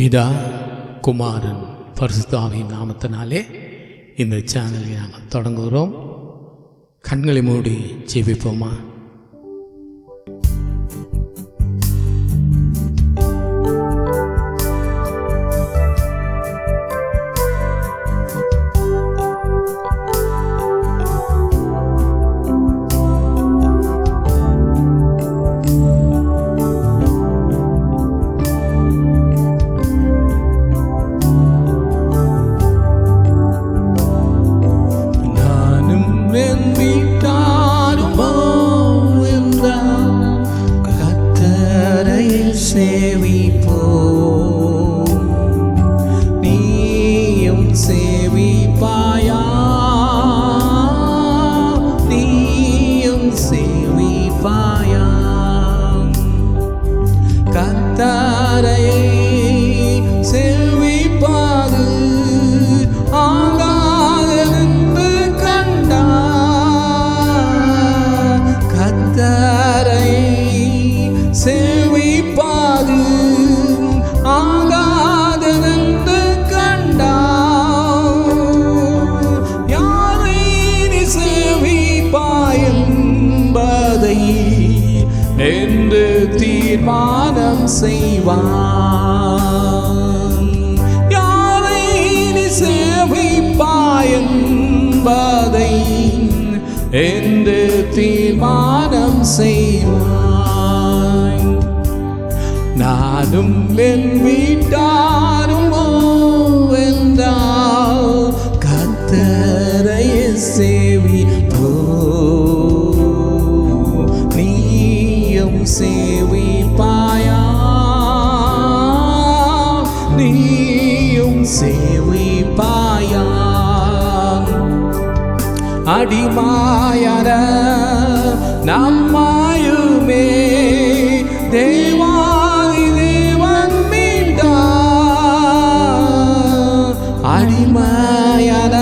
பிதா குமாரன் பரிசுத்த ஆவியின் நாமத்தினாலே இந்த சேனலை நாம் தொடங்குகிறோம். கண்களை மூடி ஜெபிப்போமா? என்று தீர்மானம் செய்வான். யாரை நீ சேவிப்பாய் என்பதை என்று தீர்மானம் செய்வான். நானும் என் வீட்டாருமோ என்றால் கர்த்தரை சேவிப்பாயா? நீயும் சேவிப்பாயா? அடிமாயர நம்மாயுமே தேவாதி தேவன் மீண்டா. அடிமாயர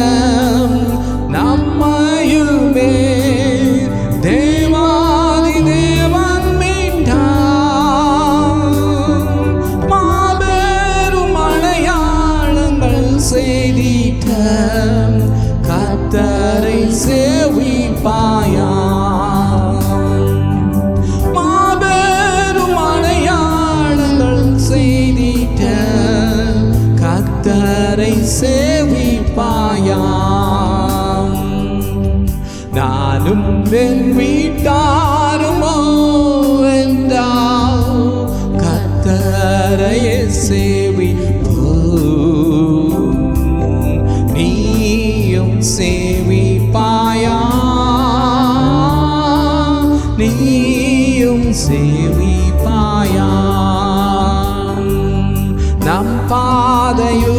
நம்மாயுமே தேவாதி தேவன் மீண்டா. மாபெரும் அடையாளங்கள் செய்திட்ட கர்த்தரை சேவிப்பாயா? மாபெரும் அடையாளங்கள் செய்திட்ட கர்த்தரை சேவிப்பாயா? நானும் என் வீட்டாருமோ என்றால் கர்த்தரை சேவிப்போம். நீயும் சேவிப்பாயா? நீயும் சேவிப்பாயா? நம் பாதையு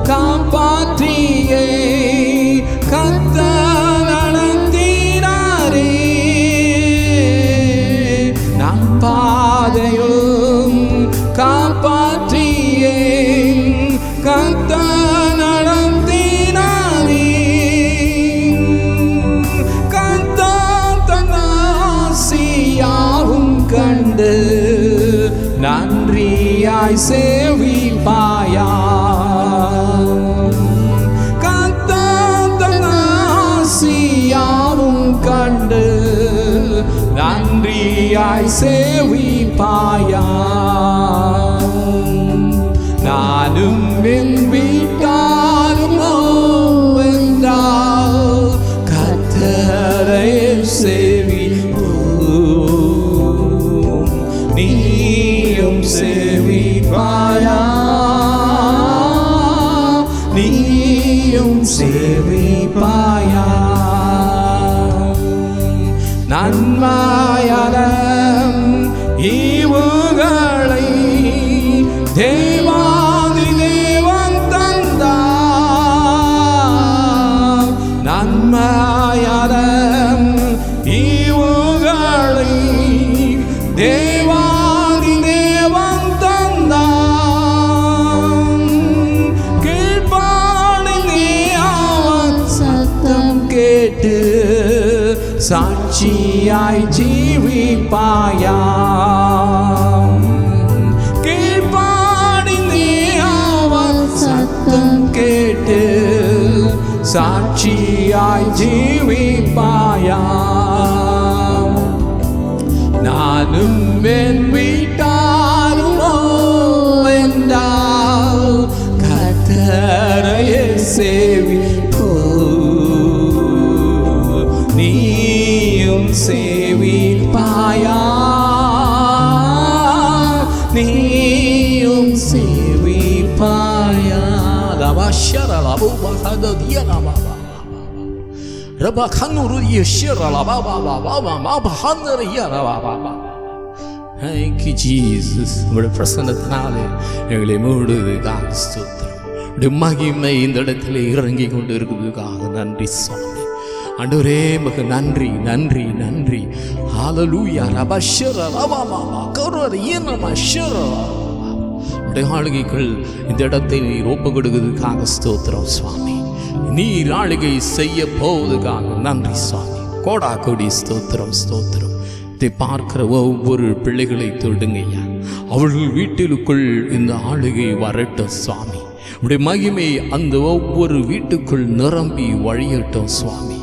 காப்பாற்றியே கர்த்தர் நடத்தினாரே. நம் பாதையும் காப்பாற்றியே கர்த்தர் நடத்தினாரே. கர்த்தர் தன் ஆசியாவும் கண்டு நன்றியாய் சேவிப்பாயா? கர்த்தர் தன் ஆசியாவும் கண்டு நன்றியாய் சேவிப்பாயா? நானும் என் வீட்டாருமோ என்றால் கர்த்தரை சேவிப்போம். நீயும் சேவிப்பாயா? நீயும் சேவிப்பாயா? நன்மையாரம் ஈவுகளை தேவாதி தேவன் தந்தார். நன்மையாரம் ஈவுகளை தேவாதி தேவன் தந்தார். கீழ்ப்பாடி அவன் சத்தம் கேட்டு சாட்சியாய் ஜீவிப்பாயா? கீழ்ப்பாடி சாட்சியாய் ஜீவிப்பாயா நானும் என் வீட்டாருமோ என்றால் கர்த்தரையே சேவிப்போ நீயும் சேவிப்பாயா நீயும் சேவிப்பாயா லபஷர லபுபா ஹததிய லபா ரபா கனுரு யஷர லபா பாபா பாபா பாபா ஹந்தர ய லபா பாபா Thank you Jesus உம்முடைய பிரசன்னத்தினாலே எங்களை மூடுவதற்காக ஸ்தோத்திரம் மகிமை இந்த இடத்துல இறங்கி கொண்டு இருக்கிறதுக்காக நன்றி சுவாமி ஆண்டவரே மக நன்றி நன்றி நன்றி ஹalleluya ரபஷர லபா பாபா கருர யனமா ஷர உடைய ஆளுகைகள் இந்த இடத்தை நீர் ஒப்பு கொடுக்கிறதுக்காக ஸ்தோத்திரம் சுவாமி நீர் ஆளுகை செய்ய போவதுக்காக நன்றி சுவாமி கோடா கோடி ஸ்தோத்திரம் ஸ்தோத்திரம் இதை பார்க்கிற ஒவ்வொரு பிள்ளைகளை தொடுங்கய்யா அவர்கள் வீட்டிற்குள் இந்த ஆளுகை வரட்டும் சுவாமி உடைய மகிமை அந்த ஒவ்வொரு வீட்டுக்குள் நிரம்பி வழியட்டும் சுவாமி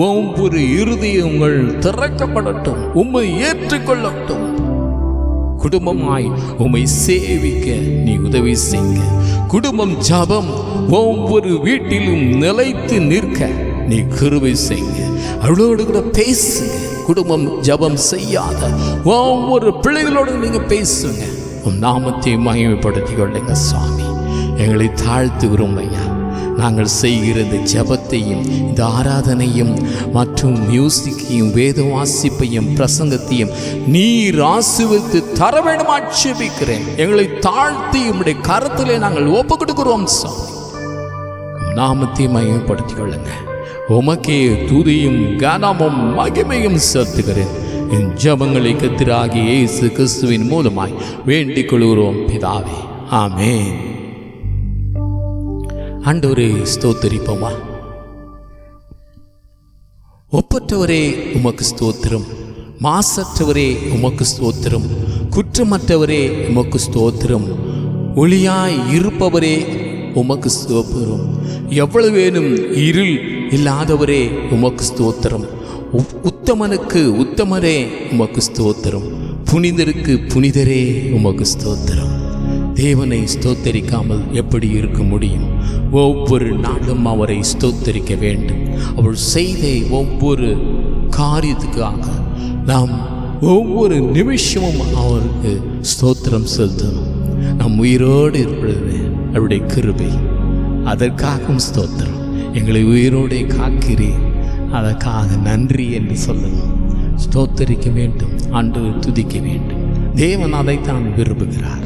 ஒவ்வொரு இருதயங்கள் திறக்கப்படட்டும் உம்மை ஏற்றுக்கொள்ளட்டும் குடும்பமாய் உம்மை சேவிக்க நீ உதவி செய்ய குடும்பம் ஜபம் ஒவ்வொரு வீட்டிலும் நிலைத்து நிற்க நீ கிருபை செய்ய அவளோடு கூட பேசுங்க குடும்பம் ஜபம் செய்யாத ஒவ்வொரு பிள்ளைகளோடு நீங்க பேசுங்க உன் நாமத்தை மகிமைப்படுத்திக் கொள்ளுங்க சுவாமி எங்களை தாழ்த்துகிறோம் ஐயா நாங்கள் செய்கிற இந்த ஜபத்தையும் இந்த ஆராதனையும் மற்றும் மியூசிக்கையும் வேத வாசிப்பையும் பிரசங்கத்தையும் நீர் ஆசீர்வதித்து தர வேண்டும் ஆட்சேபிக்கிறேன் எங்களை தாழ்த்தி உம்முடைய கரத்திலே நாங்கள் ஒப்பு கொடுக்கிறோம் சுவாமி நாமத்தை மகிமைப்படுத்திக் கொள்ளுங்க உமக்கே துதியும் கனமும் மகிமையும் செலுத்துகிறேன் என் ஜபங்களை கர்த்தராகிய இயேசு கிறிஸ்துவின் மூலமாய் வேண்டிக் கொள்கிறோம் பிதாவே ஆமென் ஆண்டவரே ஸ்தோத்திரிப்போமா ஒப்பற்றவரே உமக்கு ஸ்தோத்திரம் மாசற்றவரே உமக்கு ஸ்தோத்திரம் குற்றமற்றவரே உமக்கு ஸ்தோத்திரம் ஒளியாய் இருப்பவரே உமக்கு ஸ்தோத்திரம் எவ்வளவேனும் இருள் இல்லாதவரே உமக்கு ஸ்தோத்திரம் உத்தமனுக்கு உத்தமரே உமக்கு ஸ்தோத்திரம் புனிதருக்கு புனிதரே உமக்கு ஸ்தோத்திரம் தேவனை ஸ்தோத்தரிக்காமல் எப்படி இருக்க முடியும் ஒவ்வொரு நாளும் அவரை ஸ்தோத்தரிக்க வேண்டும் அவள் செய்த ஒவ்வொரு காரியத்துக்காக நாம் ஒவ்வொரு நிமிஷமும் அவருக்கு ஸ்தோத்திரம் செலுத்தணும் நம் உயிரோடு இருப்பது அவருடைய கிருபை அதற்காகவும் ஸ்தோத்திரம் எங்களை உயிரோடு காக்கிறேன் அதற்காக நன்றி என்று சொல்லணும் ஸ்தோத்தரிக்க வேண்டும் ஆண்டவர் துதிக்க வேண்டும் தேவன் அதைத்தான் விரும்புகிறார்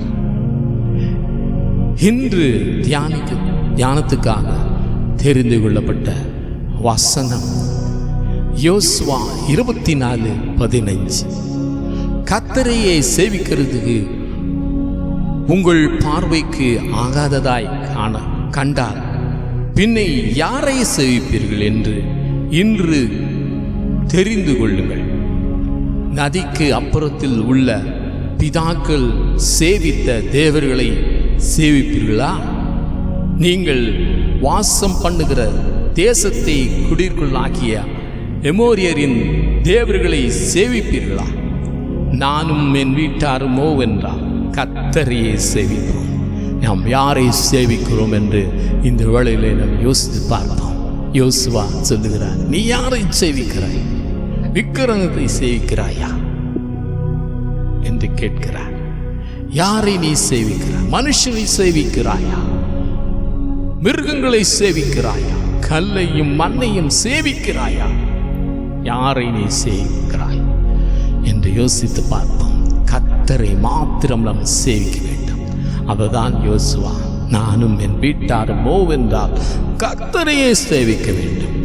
இன்று தியானத்துக்காக தெரிந்து கொள்ளப்பட்ட வசனம் யோசுவா 24:15 கர்த்தரையே சேவிக்கிறதுக்கு உங்கள் பார்வைக்கு ஆகாததாய் கண்டால் பின்னை யாரை சேவிப்பீர்கள் என்று இன்று தெரிந்து கொள்ளுங்கள் நதிக்கு அப்புறத்தில் உள்ள பிதாக்கள் சேவித்த தேவர்களை சேவிப்பீர்களா நீங்கள் வாசம் பண்ணுகிற தேசத்தை குடிற்குள்ளாக்கிய எமோரியரின் தேவர்களை சேவிப்பீர்களா நானும் என் வீட்டாருமோ என்றால் கர்த்தரையே சேவிப்போம் நாம் யாரை சேவிக்கிறோம் என்று இந்த வேளையிலே நாம் யோசித்து பார்ப்போம் யோசுவா சொல்லுகிறார் நீ யாரை சேவிக்கிறாய் விக்கிரகத்தை சேவிக்கிறாயா என்று கேட்கிறார் யாரை நீ சேவிக்கிறாய் மனுஷனை சேவிக்கிறாயா மிருகங்களை சேவிக்கிறாயா கல்லையும் மண்ணையும் சேவிக்கிறாயா யாரை நீ சேவிக்கிறாய் என்று யோசித்து பார்ப்போம் கர்த்தரை மாத்திரம் நாம் சேவிக்க வேண்டும் அதுதான் யோசுவா நானும் என் வீட்டாரும் என்றால் கர்த்தரையே சேவிக்க வேண்டும்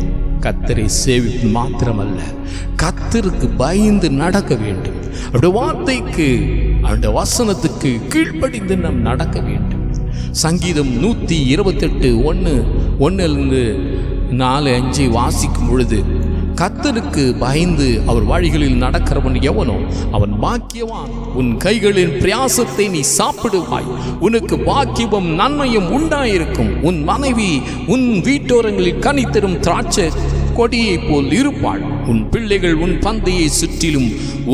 கர்த்தரை சேவிப்பு மாத்திரமல்ல கர்த்தருக்கு பயந்து நடக்க வேண்டும் அவருடைய வார்த்தைக்கு அவருடைய வசனத்துக்கு கீழ்ப்படிந்து நாம் நடக்க வேண்டும் சங்கீதம் 128:1-4-5 வாசிக்கும் பொழுது கர்த்தருக்கு பயந்து அவர் வழிகளில் நடக்கிறவன் எவனோ அவன் பாக்கியவான். உன் கைகளின் பிரயாசத்தை நீ சாப்பிடுவாய். உனக்கு பாக்கியமும் நன்மையும் உண்டாயிருக்கும். உன் மனைவி உன் வீட்டோரங்களில் கனி தரும் திராட்சை கொடியை போல் இருப்பாள். உன் பிள்ளைகள் உன் பந்தையை சுற்றிலும்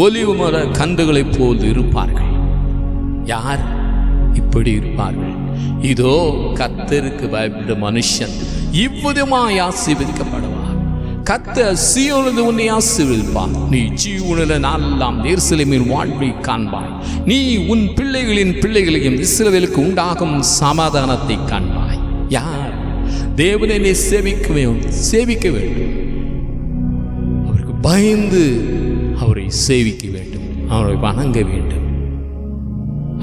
ஒலிவு மர கன்றுகளைப் போல் இருப்பார்கள். யார் இப்படி இருப்பார்கள்? இதோ கர்த்தருக்கு பயப்படும் மனுஷன் இவ்விதமாய் ஆசீர்வதிக்கப்படுவார். கர்த்தர் சீயோனிலிருந்து உன்னை ஆசீர்வதிப்பார். நீ ஜீவனுள்ள நாளெல்லாம் எருசலேமின் வாழ்வை காண்பாய். நீ உன் பிள்ளைகளின் பிள்ளைகளையும் இஸ்ரவேலுக்கு உண்டாகும் சமாதானத்தை காண்பாய். யார் தேவனை சேவிக்க வேண்டும். அவருக்கு பயந்து அவரை சேவிக்க வேண்டும், அவரை வணங்க வேண்டும்.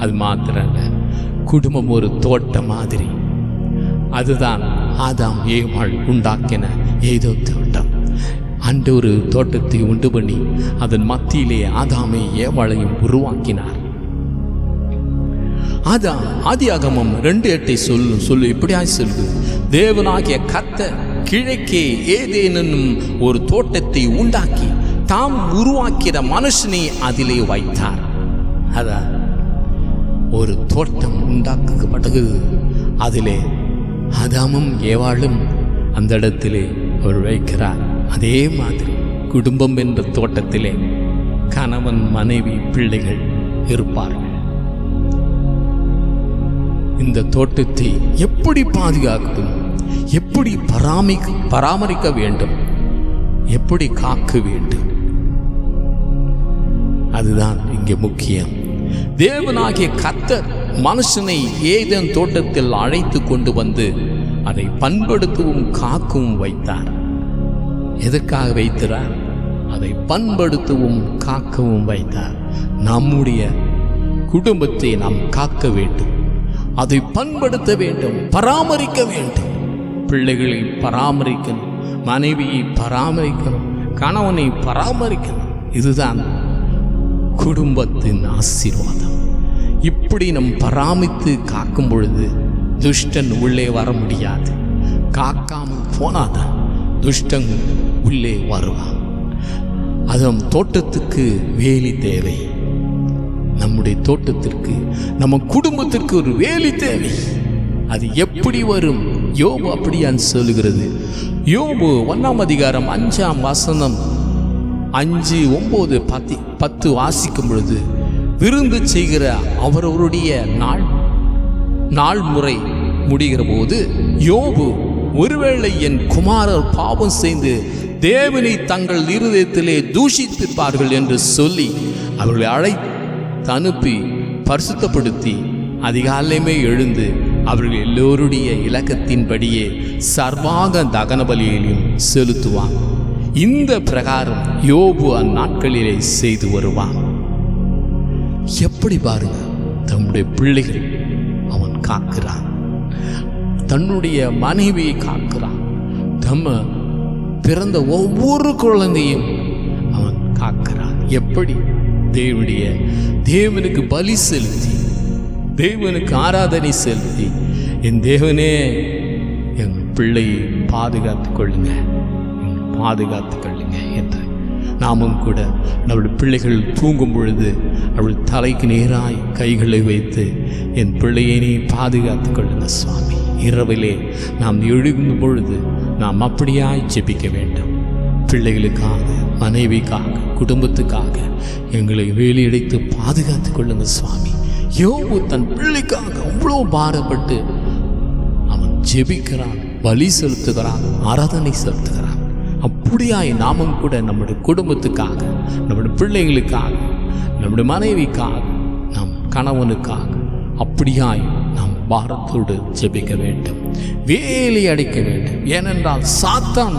அது மாத்திரல்ல, குடும்பம் ஒரு தோட்டம் மாதிரி. அதுதான் ஆதாம் ஏவாள் உண்டாக்கின ஏதோ தோட்டம். அன்று ஒரு தோட்டத்தை உண்டு பண்ணி அதன் மத்தியிலே ஆதாமை ஏவாளையும் உருவாக்கினார். ஆதாம் ஆதியாகமம் 2:8 சொல்லு இப்படியாய் சொல்லுது, தேவனாகிய கர்த்தர் கிழக்கே ஏதேனும் ஒரு தோட்டத்தை உண்டாக்கி தாம் உருவாக்கிற மனுஷனை அதிலே வைத்தார். அதான் ஒரு தோட்டம் உண்டாக்கப்பட்டது. அதிலே ஆதாமும் ஏவாளும் அந்த இடத்திலே அவர் வைக்கிறார். அதே மாதிரி குடும்பம் என்ற தோட்டத்திலே கணவன் மனைவி பிள்ளைகள் இருப்பார்கள். இந்த தோட்டத்தை எப்படி பாதுகாக்கணும், எப்படி பராமரிக்க வேண்டும், எப்படி காக்க வேண்டும், அதுதான் இங்கே முக்கியம். தேவனாகிய கர்த்தர் மனுஷனை ஏதேன் தோட்டத்தில் அழைத்து கொண்டு வந்து அதை பண்படுத்தவும் காக்கவும் வைத்தார். எதற்காக வைத்தார்? அதை பண்படுத்தவும் காக்கவும் வைத்தார். நம்முடைய குடும்பத்தை நாம் காக்க வேண்டும், அதை பண்படுத்த வேண்டும், பராமரிக்க வேண்டும். பிள்ளைகளை பராமரிக்கணும், மனைவியை பராமரிக்கணும், கணவனை பராமரிக்கணும். இதுதான் குடும்பத்தின் ஆசீர்வாதம். இப்படி நம் பராமரித்து காக்கும் பொழுது துஷ்டன் உள்ளே வர முடியாது. காக்காமல் போனாதான் துஷ்டன் உள்ளே வருவான். அதுவும் தோட்டத்துக்கு வேலி தேவை. நம்முடைய தோட்டத்திற்கு, நம்ம குடும்பத்திற்கு ஒரு வேலி தேவை. அது எப்படி வரும்? யோபு அப்படியான் சொல்லுகிறது. யோபு 1ஆம் அதிகாரம் 5ஆம் வசனம் 5, 9, 10 வாசிக்கும் பொழுது, விருந்து செய்கிற அவரவருடைய நாள் முறை முடிகிற போது யோபு, ஒருவேளை என் குமாரர் பாவம் செய்து தேவனை தங்கள் இருதயத்திலே தூஷித்திருப்பார்கள் என்று சொல்லி அவர்களை அழைத்து அனுப்பி பரிசுத்தப்படுத்தி அதிகாலையுமே எழுந்து அவர்கள் எல்லோருடைய இலக்கத்தின்படியே சர்வாங்க தகன பலியையும் செலுத்துவான். இந்த பிரகாரம் யோபு அந்நாட்களிலே செய்து வருவான். எப்படி பாருங்க, தம்முடைய பிள்ளைகள் அவன் காக்கிறான், தன்னுடைய மனைவியை காக்கிறான், தம்ம பிறந்த ஒவ்வொரு குழந்தையும் அவன் காக்கிறான். எப்படி? தேவனுக்கு பலி செலுத்தி, தேவனுக்கு ஆராதனை செலுத்தி, என் தேவனே என் பிள்ளையை பாதுகாத்து கொள்ளுங்க, பாதுகாத்து கொள்ளுங்க என்று நாமும் கூட நம்முடைய பிள்ளைகள் தூங்கும் பொழுது அவள் தலைக்கு நேராய் கைகளை வைத்து, என் பிள்ளையை பாதுகாத்து கொள்ளுங்க சுவாமி. இரவிலே நாம் எழுகும் பொழுது நாம் அப்படியாய் ஜெபிக்க வேண்டும். பிள்ளைகளுக்காக, மனைவிக்காக, குடும்பத்துக்காக எங்களை வேலியடைத்து பாதுகாத்து கொள்ளுங்க சுவாமி. யோபு தன் பிள்ளைக்காக அவ்வளோ பாரப்பட்டு அவன் ஜெபிக்கிறான், பலி செலுத்துகிறான், ஆராதனை செலுத்துகிறான். அப்படியாய் நாமும் கூட நம்முடைய குடும்பத்துக்காக, நம்முடைய பிள்ளைகளுக்காக, நம்முடைய மனைவிக்காக, நம் கணவனுக்காக அப்படியாய் நாம் பாரத்தோடு ஜெபிக்க வேண்டும், வேலி அடைக்க வேண்டும். ஏனென்றால் சாத்தான்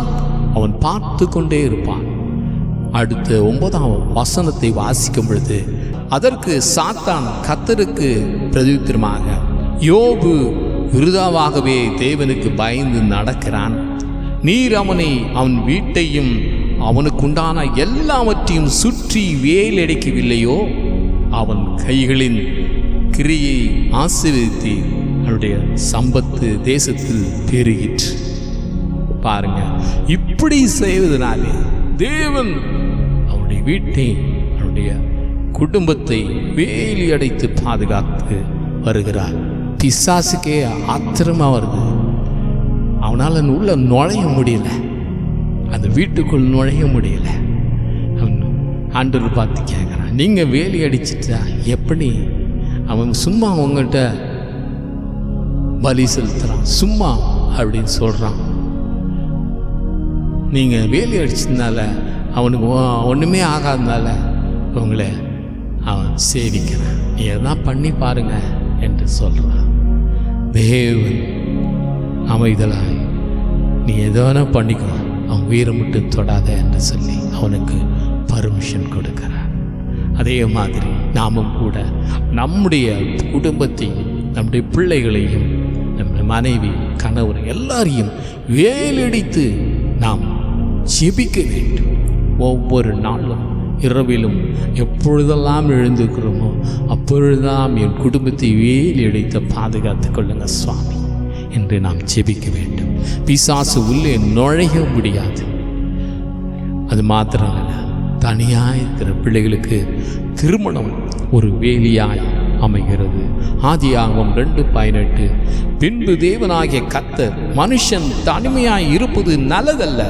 அவன் பார்த்து கொண்டே இருப்பான். அடுத்த 9ஆம் வசனத்தை வாசிக்கும் பொழுது, அதற்கு சாத்தான் கர்த்தருக்கு பிரதியுத்தரமாக, யோபு விருதாவாகவே தேவனுக்கு பயந்து நடக்கிறான். நீர் அவனை, அவன் வீட்டையும் அவனுக்குண்டான எல்லாவற்றையும் சுற்றி வேலடைக்கவில்லையோ? அவன் கைகளின் கிரியை ஆசீர்வதித்து அவனுடைய சம்பத்து தேசத்தில் பெருகிற்று. பாருங்க, இப்படி செய்வதனாலே தேவன் அவனுடைய வீட்டை, அவனுடைய குடும்பத்தை வேலி அடைத்து பாதுகாத்து வருகிறார். பிசாசுக்கே ஆத்திரமா வருது. அவனால் உள்ள நுழைய முடியல, அந்த வீட்டுக்குள் நுழைய முடியல. அவன் ஆண்டவர் பார்த்து கேட்குறான், நீங்கள் வேலி அடிச்சிட்டா எப்படி? அவன் சும்மா அவங்ககிட்ட பலி செலுத்துறான், சும்மா அப்படின்னு சொல்கிறான். நீங்கள் வேலி அடிச்சதுனால அவனுக்கு ஒன்றுமே ஆகாதனால உங்களை அவன் சேவிக்கிறான், நீ எதான் பண்ணி பாருங்க என்று சொல்கிறான். தேவன் அமைதலாய் நீ எதனா பண்ணிக்கோ, அவன் உயிரை மட்டும் தொடாத என்று சொல்லி அவனுக்கு பர்மிஷன் கொடுக்கிறார். அதே மாதிரி நாமும் கூட நம்முடைய குடும்பத்தையும், நம்முடைய பிள்ளைகளையும், நம்முடைய மனைவி, கணவர் எல்லாரையும் வேலடித்து நாம் ஜெபிக்க வேண்டும். ஒவ்வொரு நாளும் இரவிலும் எப்பொழுதெல்லாம் எழுந்துக்கிறோமோ அப்பொழுதெல்லாம் என் குடும்பத்தை வேலி அடைத்து பாதுகாத்து கொள்ளுங்க சுவாமி என்று நாம் ஜெபிக்க வேண்டும். பிசாசு உள்ளே நுழைய முடியாது. அது மாத்திரமல்ல, தனியாக இருக்கிற பிள்ளைகளுக்கு திருமணம் ஒரு வேலியாய் அமைகிறது. ஆதியாகமம் 2:18, பின்பு தேவனாகிய கர்த்தர் மனுஷன் தனிமையாய் இருப்பது நல்லதல்ல,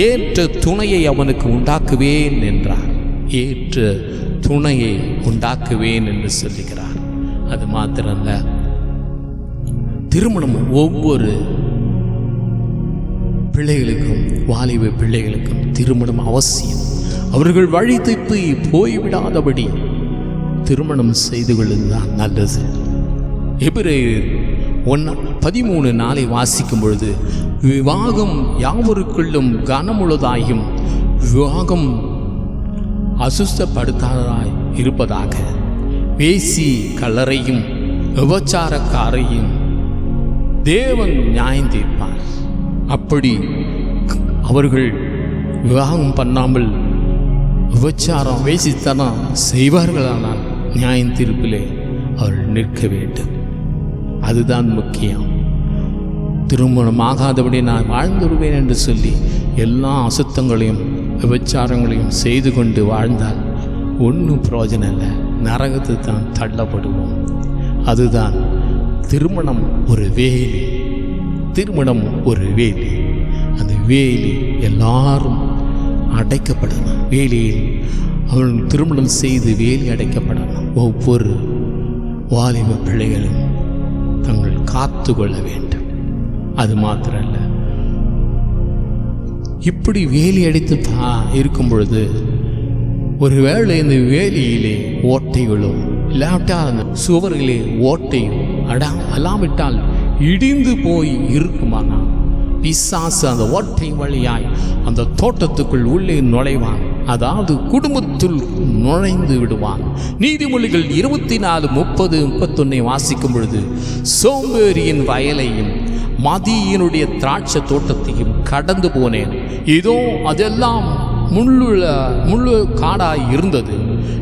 ஏற்ற துணையை அவனுக்கு உண்டாக்குவேன் என்றார். ஏற்ற துணையை உண்டாக்குவேன் என்று சொல்லுகிறார். அது மாத்திரமல்ல, திருமணம் ஒவ்வொரு பிள்ளைகளுக்கும், வாலிப பிள்ளைகளுக்கும் திருமணம் அவசியம். அவர்கள் வழி தப்பி போய்விடாதபடி திருமணம் செய்து கொள்வதுதான் நல்லது. எபிரேயர் 1:13 வாசிக்கும் பொழுது, விவாகம் யாவருக்குள்ளும் கனமுள்ளதாயும் விவாகம் அசுஸ்தப்படுத்தாதாய் இருப்பதாக, வேசி கல்லறையும் விபச்சாரக்காரையும் தேவன் நியாயம் தீர்ப்பார். அப்படி அவர்கள் விவாகம் பண்ணாமல் விபச்சாரம் வேசித்தனம் செய்வார்களானால் நியாயம் தீர்ப்பிலே அவர்கள் நிற்க வேண்டும். அதுதான் முக்கியம். திருமணம் ஆகாதபடி நான் வாழ்ந்துடுவேன் என்று சொல்லி எல்லா அசுத்தங்களையும் விபச்சாரங்களையும் செய்து கொண்டு வாழ்ந்தால் ஒன்றும் பிரயோஜனம் இல்லை, நரகத்து தான் தள்ளப்படுவோம். அதுதான் திருமணம் ஒரு வேலி. திருமணம் ஒரு வேலி. அந்த வேலி எல்லாரும் அடைக்கப்படணும். வேலியில் அவர்கள் திருமணம் செய்து வேலி அடைக்கப்படணும். ஒவ்வொரு வாலிப பிள்ளைகளும் தங்கள் காத்து கொள்ள வேண்டும். அது மாத்திரமல்ல, இப்படி வேலி அடித்து இருக்கும் பொழுது ஒருவேளை இந்த வேலியிலே ஓட்டைகளும் இல்லாவிட்டால் அந்த சுவர்களே ஓட்டையும் அல்லாவிட்டால் இடிந்து போய் இருக்குமானால் பிசாசு அந்த ஓட்டை வழியாய் அந்த தோட்டத்துக்குள் உள்ளே நுழைவான். அதாவது குடும்பத்தில் நுழைந்து விடுவான். நீதிமொழிகள் 24:30-31 வாசிக்கும் பொழுது, சோம்பேறியின் வயலையும் மதியினுடைய திராட்சை தோட்டத்தையும் கடந்து போனேன், இதோ அதெல்லாம் முள்ளு காடாய் இருந்தது,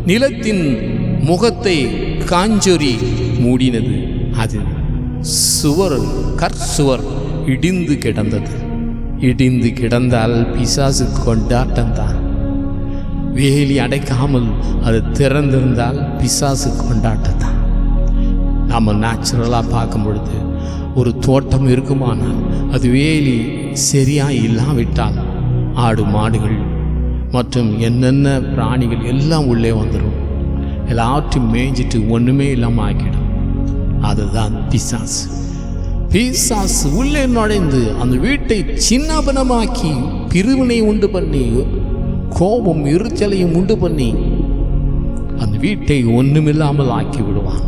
நிலத்தின் முகத்தை காஞ்சொரி மூடினது, அது கற்சுவர் இடிந்து கிடந்தது. இடிந்து கிடந்தால் பிசாசு கொண்டாட்டம்தான். வேலி அடைக்காமல் அது திறந்திருந்தால் பிசாசு கொண்டாட்டம்தான். நாம் நேச்சுரலாக பார்க்கும் பொழுது ஒரு தோட்டம் இருக்குமானால் அது வேலி சரியாக இல்லாவிட்டால் ஆடு மாடுகள் மற்றும் என்னென்ன பிராணிகள் எல்லாம் உள்ளே வந்துடும். எல்லாத்தையும் மேய்ஞ்சிட்டு ஒன்றுமே இல்லாமல் ஆக்கிடும். அதுதான் பிசாசு. பிசாசு உள்ளே நுழைந்து அந்த வீட்டை சின்னபனமாக்கி பிரிவினை உண்டு பண்ணி, கோபம் எரிச்சலையும் உண்டு பண்ணி அந்த வீட்டை ஒன்றுமில்லாமல் ஆக்கி விடுவான்.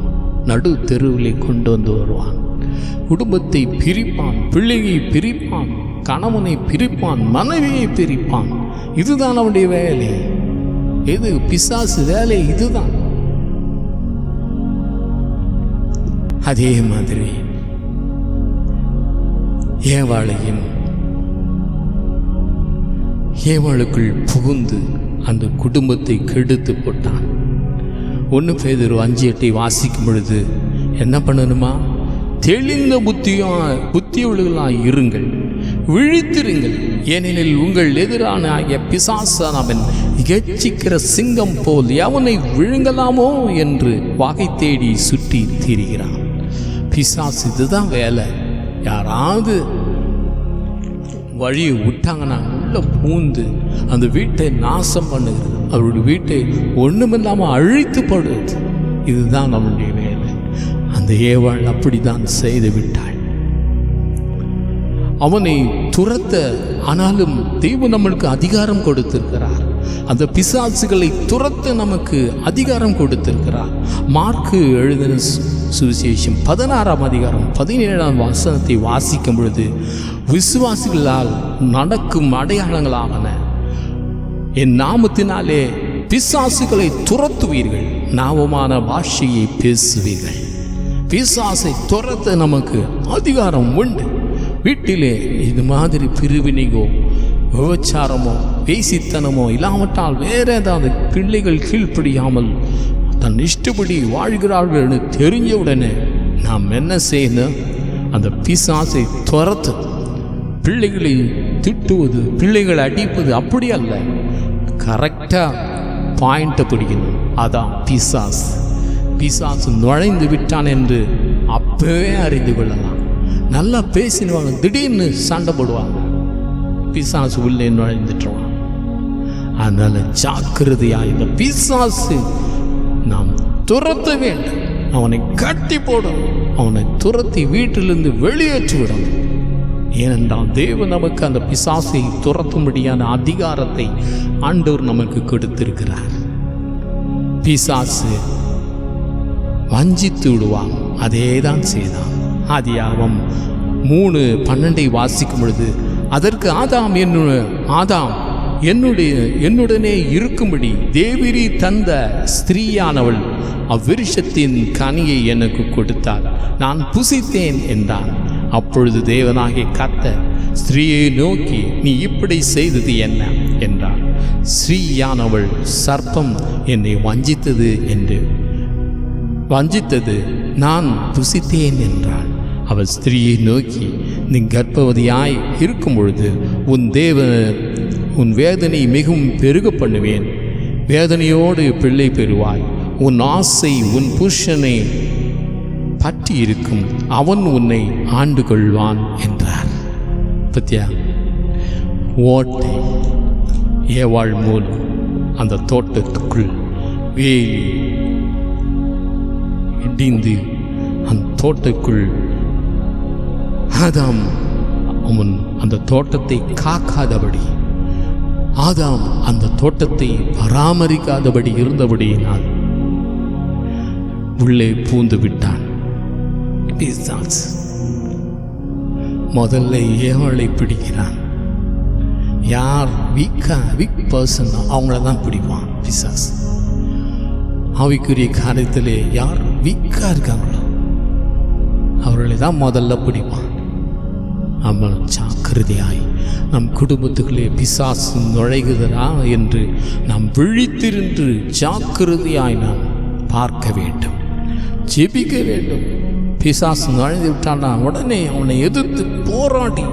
நடு தெருவிலே கொண்டு வந்து வருவான். குடும்பத்தை பிரிப்பான், பிள்ளையை பிரிப்பான், கணவனை பிரிப்பான், மனைவியை பிரிப்பான். இதுதான் அவனுடைய வேலை. இது பிசாசு வேலை. இதுதான். அதே மாதிரி ஏவாளுக்குள் புகுந்து அந்த குடும்பத்தை கெடுத்து போட்டான். 1 பேதுரு 5:8 வாசிக்கும் பொழுது என்ன பண்ணணுமா? தெளிந்த புத்தியுள்ளவர்களாய் இருங்கள், விழித்திருங்கள், ஏனெனில் உங்கள் எதிரான ஆகிய பிசாசானவன் எச்சிக்கிற சிங்கம் போல் எவனை விழுங்கலாமோ என்று வகை தேடி சுற்றி திரிகிறான். பிசாசு இதுதான் வேலை. யாராவது வழியை விட்டாங்கன்னா உள்ள பூந்து அந்த வீட்டை நாசம் பண்ணுகிறது, அவருடைய வீட்டை ஒன்றுமில்லாமல் அழித்து போடுறது. இதுதான் நம்முடைய வேலை. அந்த ஏவாள் அப்படிதான் செய்து விட்டாள். அவனை துரத்த ஆனாலும் தெய்வம் நம்மளுக்கு அதிகாரம் கொடுத்திருக்கிறார். அந்த பிசாசுகளை துரத்த நமக்கு அதிகாரம் கொடுத்திருக்கிறார். மார்க்கு எழுதின சுவிசேஷம் 16ஆம் அதிகாரம் 17ஆம் வசனத்தை வாசிக்கும் பொழுது, விசுவாசிகளால் நடக்கும் அடையாளங்களாவன, என் நாமத்தினாலே பிசாசுகளை துரத்துவீர்கள், நாவமான பாஷையை பேசுவீர்கள். பிசாசை துரத்த நமக்கு அதிகாரம் உண்டு. வீட்டிலே இது மாதிரி பிரிவினையோ விபச்சாரமோ பேசித்தனமோ இல்லாமட்டால் வேற ஏதாவது பிள்ளைகள் கீழ்ப்படியாமல் தன் இஷ்டப்படி வாழ்கிறார்கள் என்று தெரிஞ்சவுடனே நாம் என்ன செய்யணும்? அந்த பிசாசை துரத்து. பிள்ளைகளை திட்டுவது, பிள்ளைகளை அடிப்பது அப்படி அல்ல, கரெக்டாக பாயிண்ட்டை பிடிக்கணும். அதான் பிசாசு. பிசாசு நுழைந்து விட்டான் என்று அப்பவே அறிந்து கொள்ளலாம். நல்லா பேசிடுவாங்க, திடீர்னு சண்டை போடுவாங்க, பிசாசு உள்ளே நுழைந்துட்டுருவான். அதனால ஜாக்கிரதையா இந்த பிசாசு நாம் துரத்த வேண்டும். அவனை கட்டி போடணும், அவனை துரத்தி வீட்டிலிருந்து வெளியேற்றிவிடணும். ஏனென்றால் தேவன் நமக்கு அந்த பிசாசை துரத்தும்படியான அதிகாரத்தை ஆண்டவர் நமக்கு கொடுத்திருக்கிறார். பிசாசு வஞ்சித்து விடுவான், அதே தான் செய்தான். ஆதியாகமம் 3:12 வாசிக்கும் பொழுது, அதற்கு ஆதாம் என்னுடனே இருக்கும்படி தேவரீ தந்த ஸ்திரீயானவள் அவ்விருஷத்தின் கனியை எனக்கு கொடுத்தாள், நான் புசித்தேன் என்றான். அப்பொழுது தேவனாகிய கர்த்தர் ஸ்திரீயை நோக்கி, நீ இப்படி செய்தது என்ன என்றார். ஸ்திரீயானவள், சர்ப்பம் என்னை வஞ்சித்தது, நான் புசித்தேன் என்றாள். அவள் ஸ்திரீயை நோக்கி, நீ கர்ப்பவதியாய் இருக்கும் பொழுது உன் வேதனை மிகவும் பெருக பண்ணுவேன், வேதனையோடு பிள்ளை பெறுவாய், உன் ஆசை உன் புருஷனை பற்றி இருக்கும், அவன் உன்னை ஆண்டு கொள்வான் என்றார். பத்தியா, ஓட்டை ஏவாள் மூலம் அந்த தோட்டத்துக்குள் வேலி இடிந்து அந்த தோட்டத்துக்குள் ஆதாம் அவன் அந்த தோட்டத்தை காக்காதபடி, ஆதாம் அந்த தோட்டத்தை பராமரிக்காதபடி இருந்தபடியினால் உள்ளே பூந்து விட்டான் பிசாசு. முதல்ல ஏவாளை பிடிக்கிறான். யார் வீக் பர்சன் அவங்கள தான் பிடிப்பான் பிசாசு. ஆவிக்குரிய காரியத்திலே யார் வீக்காக இருக்காங்களோ அவர்களை தான் முதல்ல பிடிப்பான். நம்ம ஜாக்கிரதையாய் நம் குடும்பத்துக்குள்ளே பிசாசு நுழைகுதரா என்று நாம் விழித்திருந்து ஜாக்கிரதையாய் நாம் பார்க்க வேண்டும், ஜெபிக்க வேண்டும். பிசாசு நுழைந்து விட்டான்னா உடனே அவனை எதிர்த்து போராடி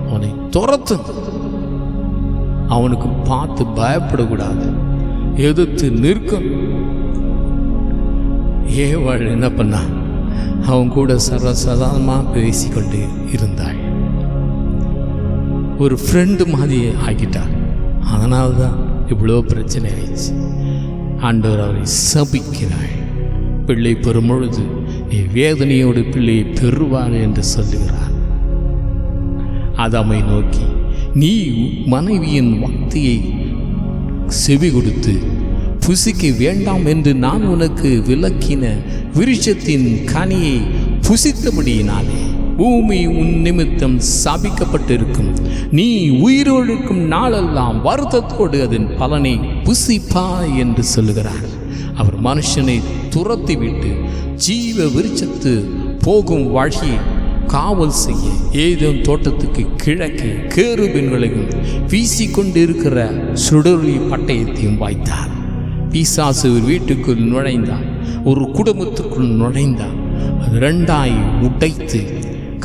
அவனை துரத்து. அவனுக்கு பார்த்து பயப்படக்கூடாது, எதிர்த்து நிற்கணும். ஏவாள் என்ன பண்ணா? அவன் கூட சர்வசாதாரணமாக பேசிக்கொண்டு இருந்தாள். ஒரு ஃப்ரெண்டு மாதிரி ஆகிட்டாள். அதனால தான் இவ்வளோ பிரச்சனை ஆயிடுச்சு. ஆண்டவர் அவரை சபிக்கிறாள். பிள்ளை பெறும் பொழுது நீ வேதனையோடு பிள்ளையை பெறுவாள் என்று சொல்லுகிறார். ஆதாமை நோக்கி, நீ மனைவியின் வார்த்தையை செவி கொடுத்து புசிக்க வேண்டாம் என்று நான் உனக்கு விலக்கின விருட்சத்தின் கனியை புசித்தபடியினாலே பூமி உன் நிமித்தம் சாபிக்கப்பட்டிருக்கும். நீ உயிரோடு இருக்கும் நாளெல்லாம் வருத்தத்தோடு அதன் பலனை புசிப்பாய் என்று சொல்லுகிறார். அவர் மனுஷனை துரத்திவிட்டு ஜீவ விருட்சத்து போகும் வழியை காவல் செய்ய ஏதேன் தோட்டத்துக்கு கிழக்கே கேருபீன்களையும் வீசிக்கொண்டிருக்கிற சுடரி பட்டயத்தையும் வைத்தார். பிசாசு ஒரு வீட்டுக்குள் நுழைந்தார், ஒரு குடும்பத்துக்குள் நுழைந்தார். அது 2ஆய் உடைத்து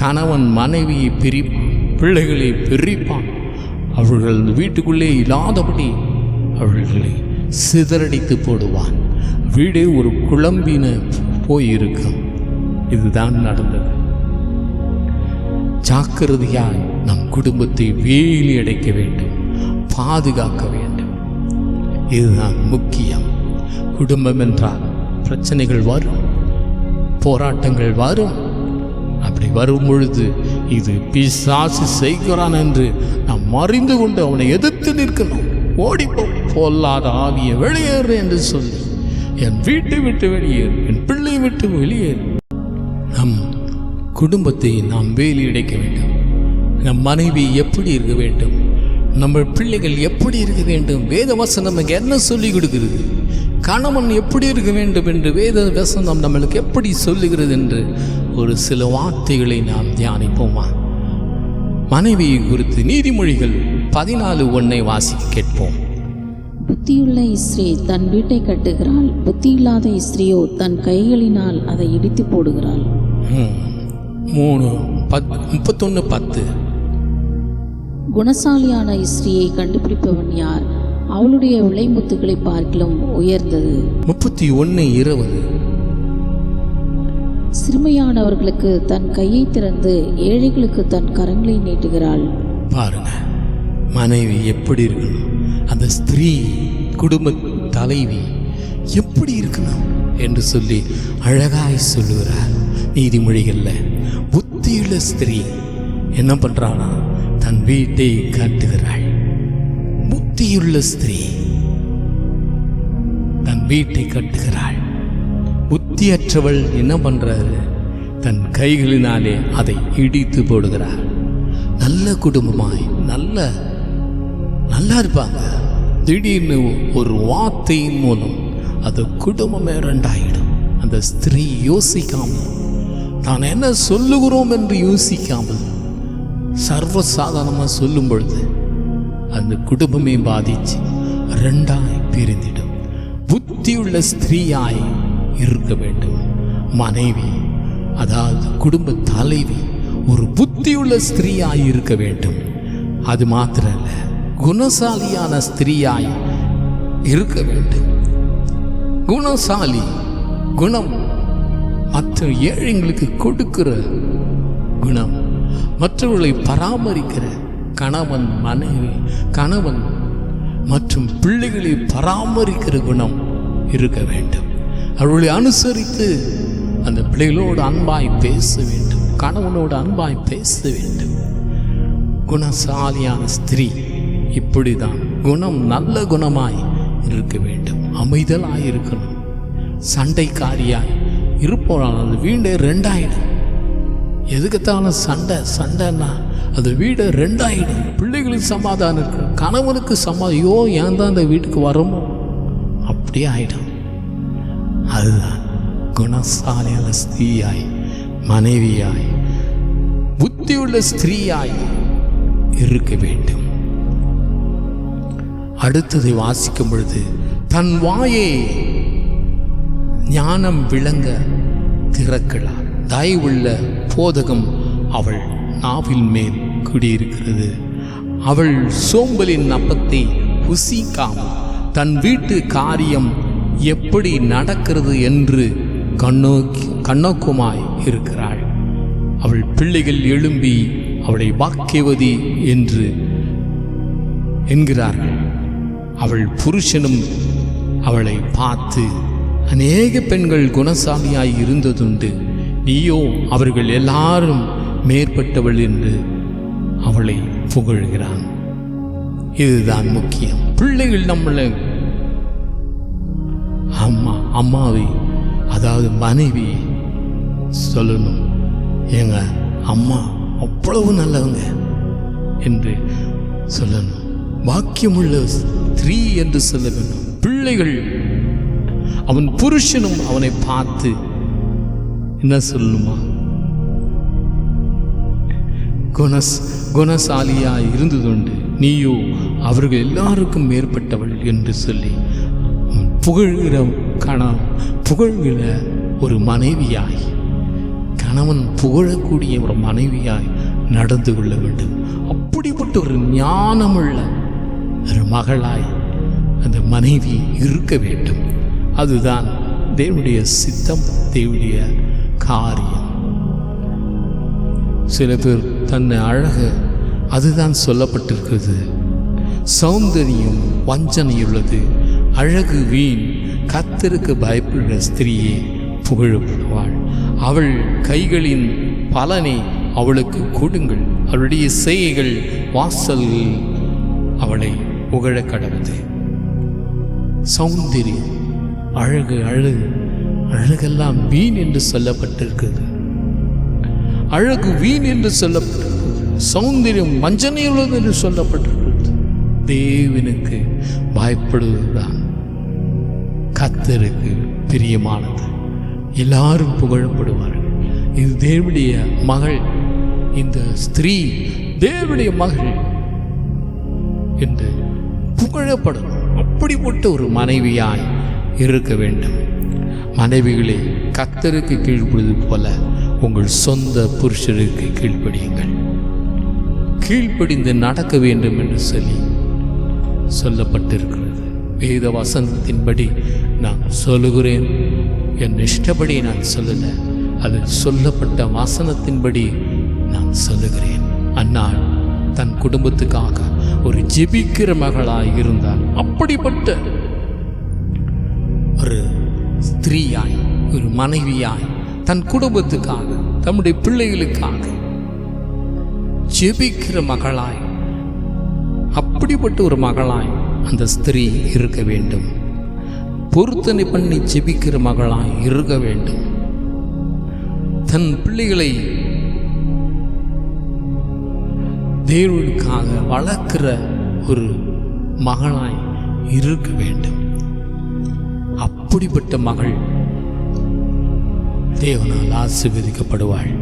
கணவன் மனைவியை பிள்ளைகளை பிரிப்பான். அவர்கள் வீட்டுக்குள்ளே இல்லாதபடி அவர்களை சிதறடித்து போடுவான். வீடே ஒரு குழம்பின போயிருக்கும். இதுதான் நடந்தது. ஜாக்கிரதையாய் நம் குடும்பத்தை வேலி அடைக்க வேண்டும், பாதுகாக்க வேண்டும். இதுதான் முக்கியம். குடும்பம் என்றால் பிரச்சனைகள் வரும், போராட்டங்கள் வரும். அப்படி வரும் பொழுது இது பிசாசு செய்கிறான் என்று நாம் அறிந்து கொண்டு அவனை எதிர்த்து நிற்கணும். ஓடிப்போ, பொல்லாத ஆவியை வெளியேறு என்று சொல்லி, என் வீட்டை விட்டு வெளியேறு, என் பிள்ளை விட்டு வெளியேறு. நம் குடும்பத்தை நாம் வேலி அடைக்க வேண்டும். நம் மனைவி எப்படி இருக்க வேண்டும், நம்ம பிள்ளைகள் எப்படி இருக்க வேண்டும், வேத வசனம் நமக்கு என்ன சொல்லிக் கொடுக்கிறது, கணவன் எப்படி இருக்க வேண்டும் என்று வேத வசனம் நம்மளுக்கு எப்படி சொல்லுகிறது என்று ஒரு சில வார்த்தைகளை நாம் தியானிப்போமா? மனைவியை குறித்து நீதிமொழிகள் 14:1 வாசிக்க கேட்போம். புத்தியுள்ள ஸ்திரீ தன் வீட்டை கட்டுகிறாள், புத்தியில்லாத ஸ்திரீயோ தன் கைகளினால் அதை இடித்து போடுகிறாள். 31:10. குணசாலியான ஸ்திரீயை கண்டுபிடிப்பவன் யார்? அவளுடைய விளைமுத்துக்களை பார்க்கிலும் உயர்ந்தது. 31:20. சிறுமையானவர்களுக்கு தன் கையை திறந்து ஏழைகளுக்கு தன் கரங்களை நீட்டுகிறாள். பாருங்க, மனைவி எப்படி இருக்கணும், அந்த ஸ்திரீ குடும்ப தலைவி எப்படி இருக்கணும் என்று சொல்லி அழகாய் சொல்லுகிறார் நீதிமொழிகள்ல. புத்தியுள்ள ஸ்திரீ என்ன பண்றானா, தன் வீட்டை கட்டுகிறாள். புத்தியுள்ள ஸ்திரீ தன் வீட்டை கட்டுகிறாள். புத்தியற்றவள் என்ன பண்றாரு, தன் கைகளினாலே அதை இடித்து போடுகிறார். நல்ல குடும்பமாய் நல்லா இருப்பாங்க. திடீர்னு ஒரு வார்த்தையின் மூலம் அது குடும்பமே ரெண்டாயிடும். அந்த ஸ்திரீ யோசிக்காமல், நான் என்ன சொல்லுகிறோம் என்று யோசிக்காமல் சர்வசாதாரணமாக சொல்லும் பொழுது அந்த குடும்பமே பாதிச்சு ரெண்டாய் பிரிந்திடும். புத்தியுள்ள ஸ்திரீயாய் இருக்க வேண்டும் மனைவி, அதாவது குடும்ப தலைவி ஒரு புத்தியுள்ள ஸ்திரீயாய் இருக்க வேண்டும். அது மாத்திரல்ல, குணசாலியான ஸ்திரீயாய் இருக்க வேண்டும். குணசாலி, குணம், மற்ற ஏழைங்களுக்கு கொடுக்கிற குணம், மற்றவர்களை பராமரிக்கிற கணவன், மனைவி, கணவன் மற்றும் பிள்ளைகளை பராமரிக்கிற குணம் இருக்க வேண்டும். அவர்களை அனுசரித்து அந்த பிள்ளைகளோடு அன்பாய் பேச வேண்டும், கணவனோடு அன்பாய் பேச வேண்டும். குணசாலியான ஸ்திரீ இப்படிதான் குணம், நல்ல குணமாய் இருக்க வேண்டும். அமைதலாய் இருக்கணும். சண்டைக்காரியாய் இருப்போனால் அந்த வீடே ரெண்டாயிடும். எதுக்குத்தான சண்டைன்னா அது வீடு ரெண்டாயிடும். பிள்ளைகளுக்கு சமாதானம் இருக்கு, கணவனுக்கு ஐயோ ஏன் தான் அந்த வீட்டுக்கு வரோமோ அப்படியே ஆயிடும். அதுதான் குணசாலியான ஸ்திரீயாய், மனைவியாய், புத்தியுள்ள ஸ்திரீயாய் இருக்க வேண்டும். அடுத்ததை வாசிக்கும் பொழுது, தன் வாயை ஞானம் விளங்க திறக்கிறார். தயவுள்ள போதகம் அவள் நாவில் மேல் குடியிருக்கிறது. அவள் சோம்பலின் அப்பத்தை புசிக்காமல் தன் வீட்டு காரியம் எப்படி நடக்கிறது என்று கண்ணோக்குமாய் இருக்கிறாள். அவள் பிள்ளைகள் எழும்பி அவளை பாக்கியவதி என்று என்கிறார்கள். அவள் புருஷனும் அவளை பார்த்து, அநேக பெண்கள் குணசாலியாய் இருந்ததுண்டு, நீயோ அவர்கள் எல்லாரும் மேற்பட்டவள் என்று அவளை புகழ்கிறான். இதுதான் முக்கியம். பிள்ளைகள் நம்மளை அம்மாவை, அதாவது மனைவி சொல்லணும், எங்க அம்மா அவ்வளவு நல்லவங்க என்று சொல்லணும். பாக்கியமுள்ள ஸ்திரீ என்று சொல்ல வேண்டும். பிள்ளைகள், அவன் புருஷனும் அவனை பார்த்து என்ன சொல்லணுமா, குணசாலியாய் இருந்ததுண்டு, நீயோ அவர்கள் எல்லாருக்கும் மேற்பட்டவள் என்று சொல்லி புகழ்கிற ஒரு மனைவியாய், கணவன் புகழக்கூடிய ஒரு மனைவியாய் நடந்து கொள்ள வேண்டும். அப்படிப்பட்ட ஒரு ஞானமுள்ள ஒரு மகளாய் அந்த மனைவி இருக்க வேண்டும். அதுதான் தேவனுடைய சித்தம், தேவனுடைய காரியம். சில பேர் தன்னை அழகு, அதுதான் சொல்லப்பட்டிருக்கிறது, சௌந்தரியம் வஞ்சனையுள்ளது, அழகு வீண், கர்த்தருக்கு பயப்படுகிற ஸ்திரீயே புகழப்படுவாள். அவள் கைகளின் பலனை அவளுக்கு கொடுங்கள், அவளுடைய செய்கைகள் வாசல்கள் அவளை புகழ கடவுது. சௌந்தரியம், அழகு, அழகு, அழகெல்லாம் வீண் என்று சொல்லப்பட்டிருக்கிறது. அழகு வீண் என்று சொல்லப்பட்டிருக்கிறது. சௌந்தரியம் வஞ்சனையுள்ளது என்று சொல்லப்பட்டிருக்கிறது. தேவனுக்கு பயப்படுவதுதான் கர்த்தருக்கு பிரியமானது. எல்லாரும் புகழப்படுவார்கள். இது தேவனுடைய மகள், இந்த ஸ்திரீ தேவனுடைய மகள் என்று புகழப்படும். அப்படிப்பட்ட ஒரு மனைவியாய் இருக்க வேண்டும். மனைவிகளே, கர்த்தருக்கு கீழ்ப்படுவது போல உங்கள் சொந்த புருஷருக்கு கீழ்ப்படியுங்கள். கீழ்ப்படிந்து நடக்க வேண்டும் என்று சொல்லப்பட்டிருக்கிறது. வேத வசனத்தின்படி நான் சொல்லுகிறேன், என் இஷ்டப்படி நான் சொல்லலை, அது சொல்லப்பட்ட வசனத்தின்படி நான் சொல்லுகிறேன். அன்னாள் தன் குடும்பத்துக்காக ஒரு ஜெபிக்கிற மகளாய் இருந்தால், அப்படிப்பட்ட ஒரு ஸ்திரீயாய், ஒரு மனைவியாய், தன் குடும்பத்துக்காக, தம்முடைய பிள்ளைகளுக்காக ஜெபிக்கிற மகளாய், அப்படிப்பட்ட ஒரு மகளாய் அந்த ஸ்திரீ இருக்க வேண்டும். பொருத்தனை பண்ணி ஜெபிக்கிற மகளாய் இருக்க வேண்டும். தன் பிள்ளைகளை தேவனுக்காக வளர்க்கிற ஒரு மகளாய் இருக்க வேண்டும். அப்படிப்பட்ட மகள் தேவனால் ஆசீர்வதிக்கப்படுவாள்.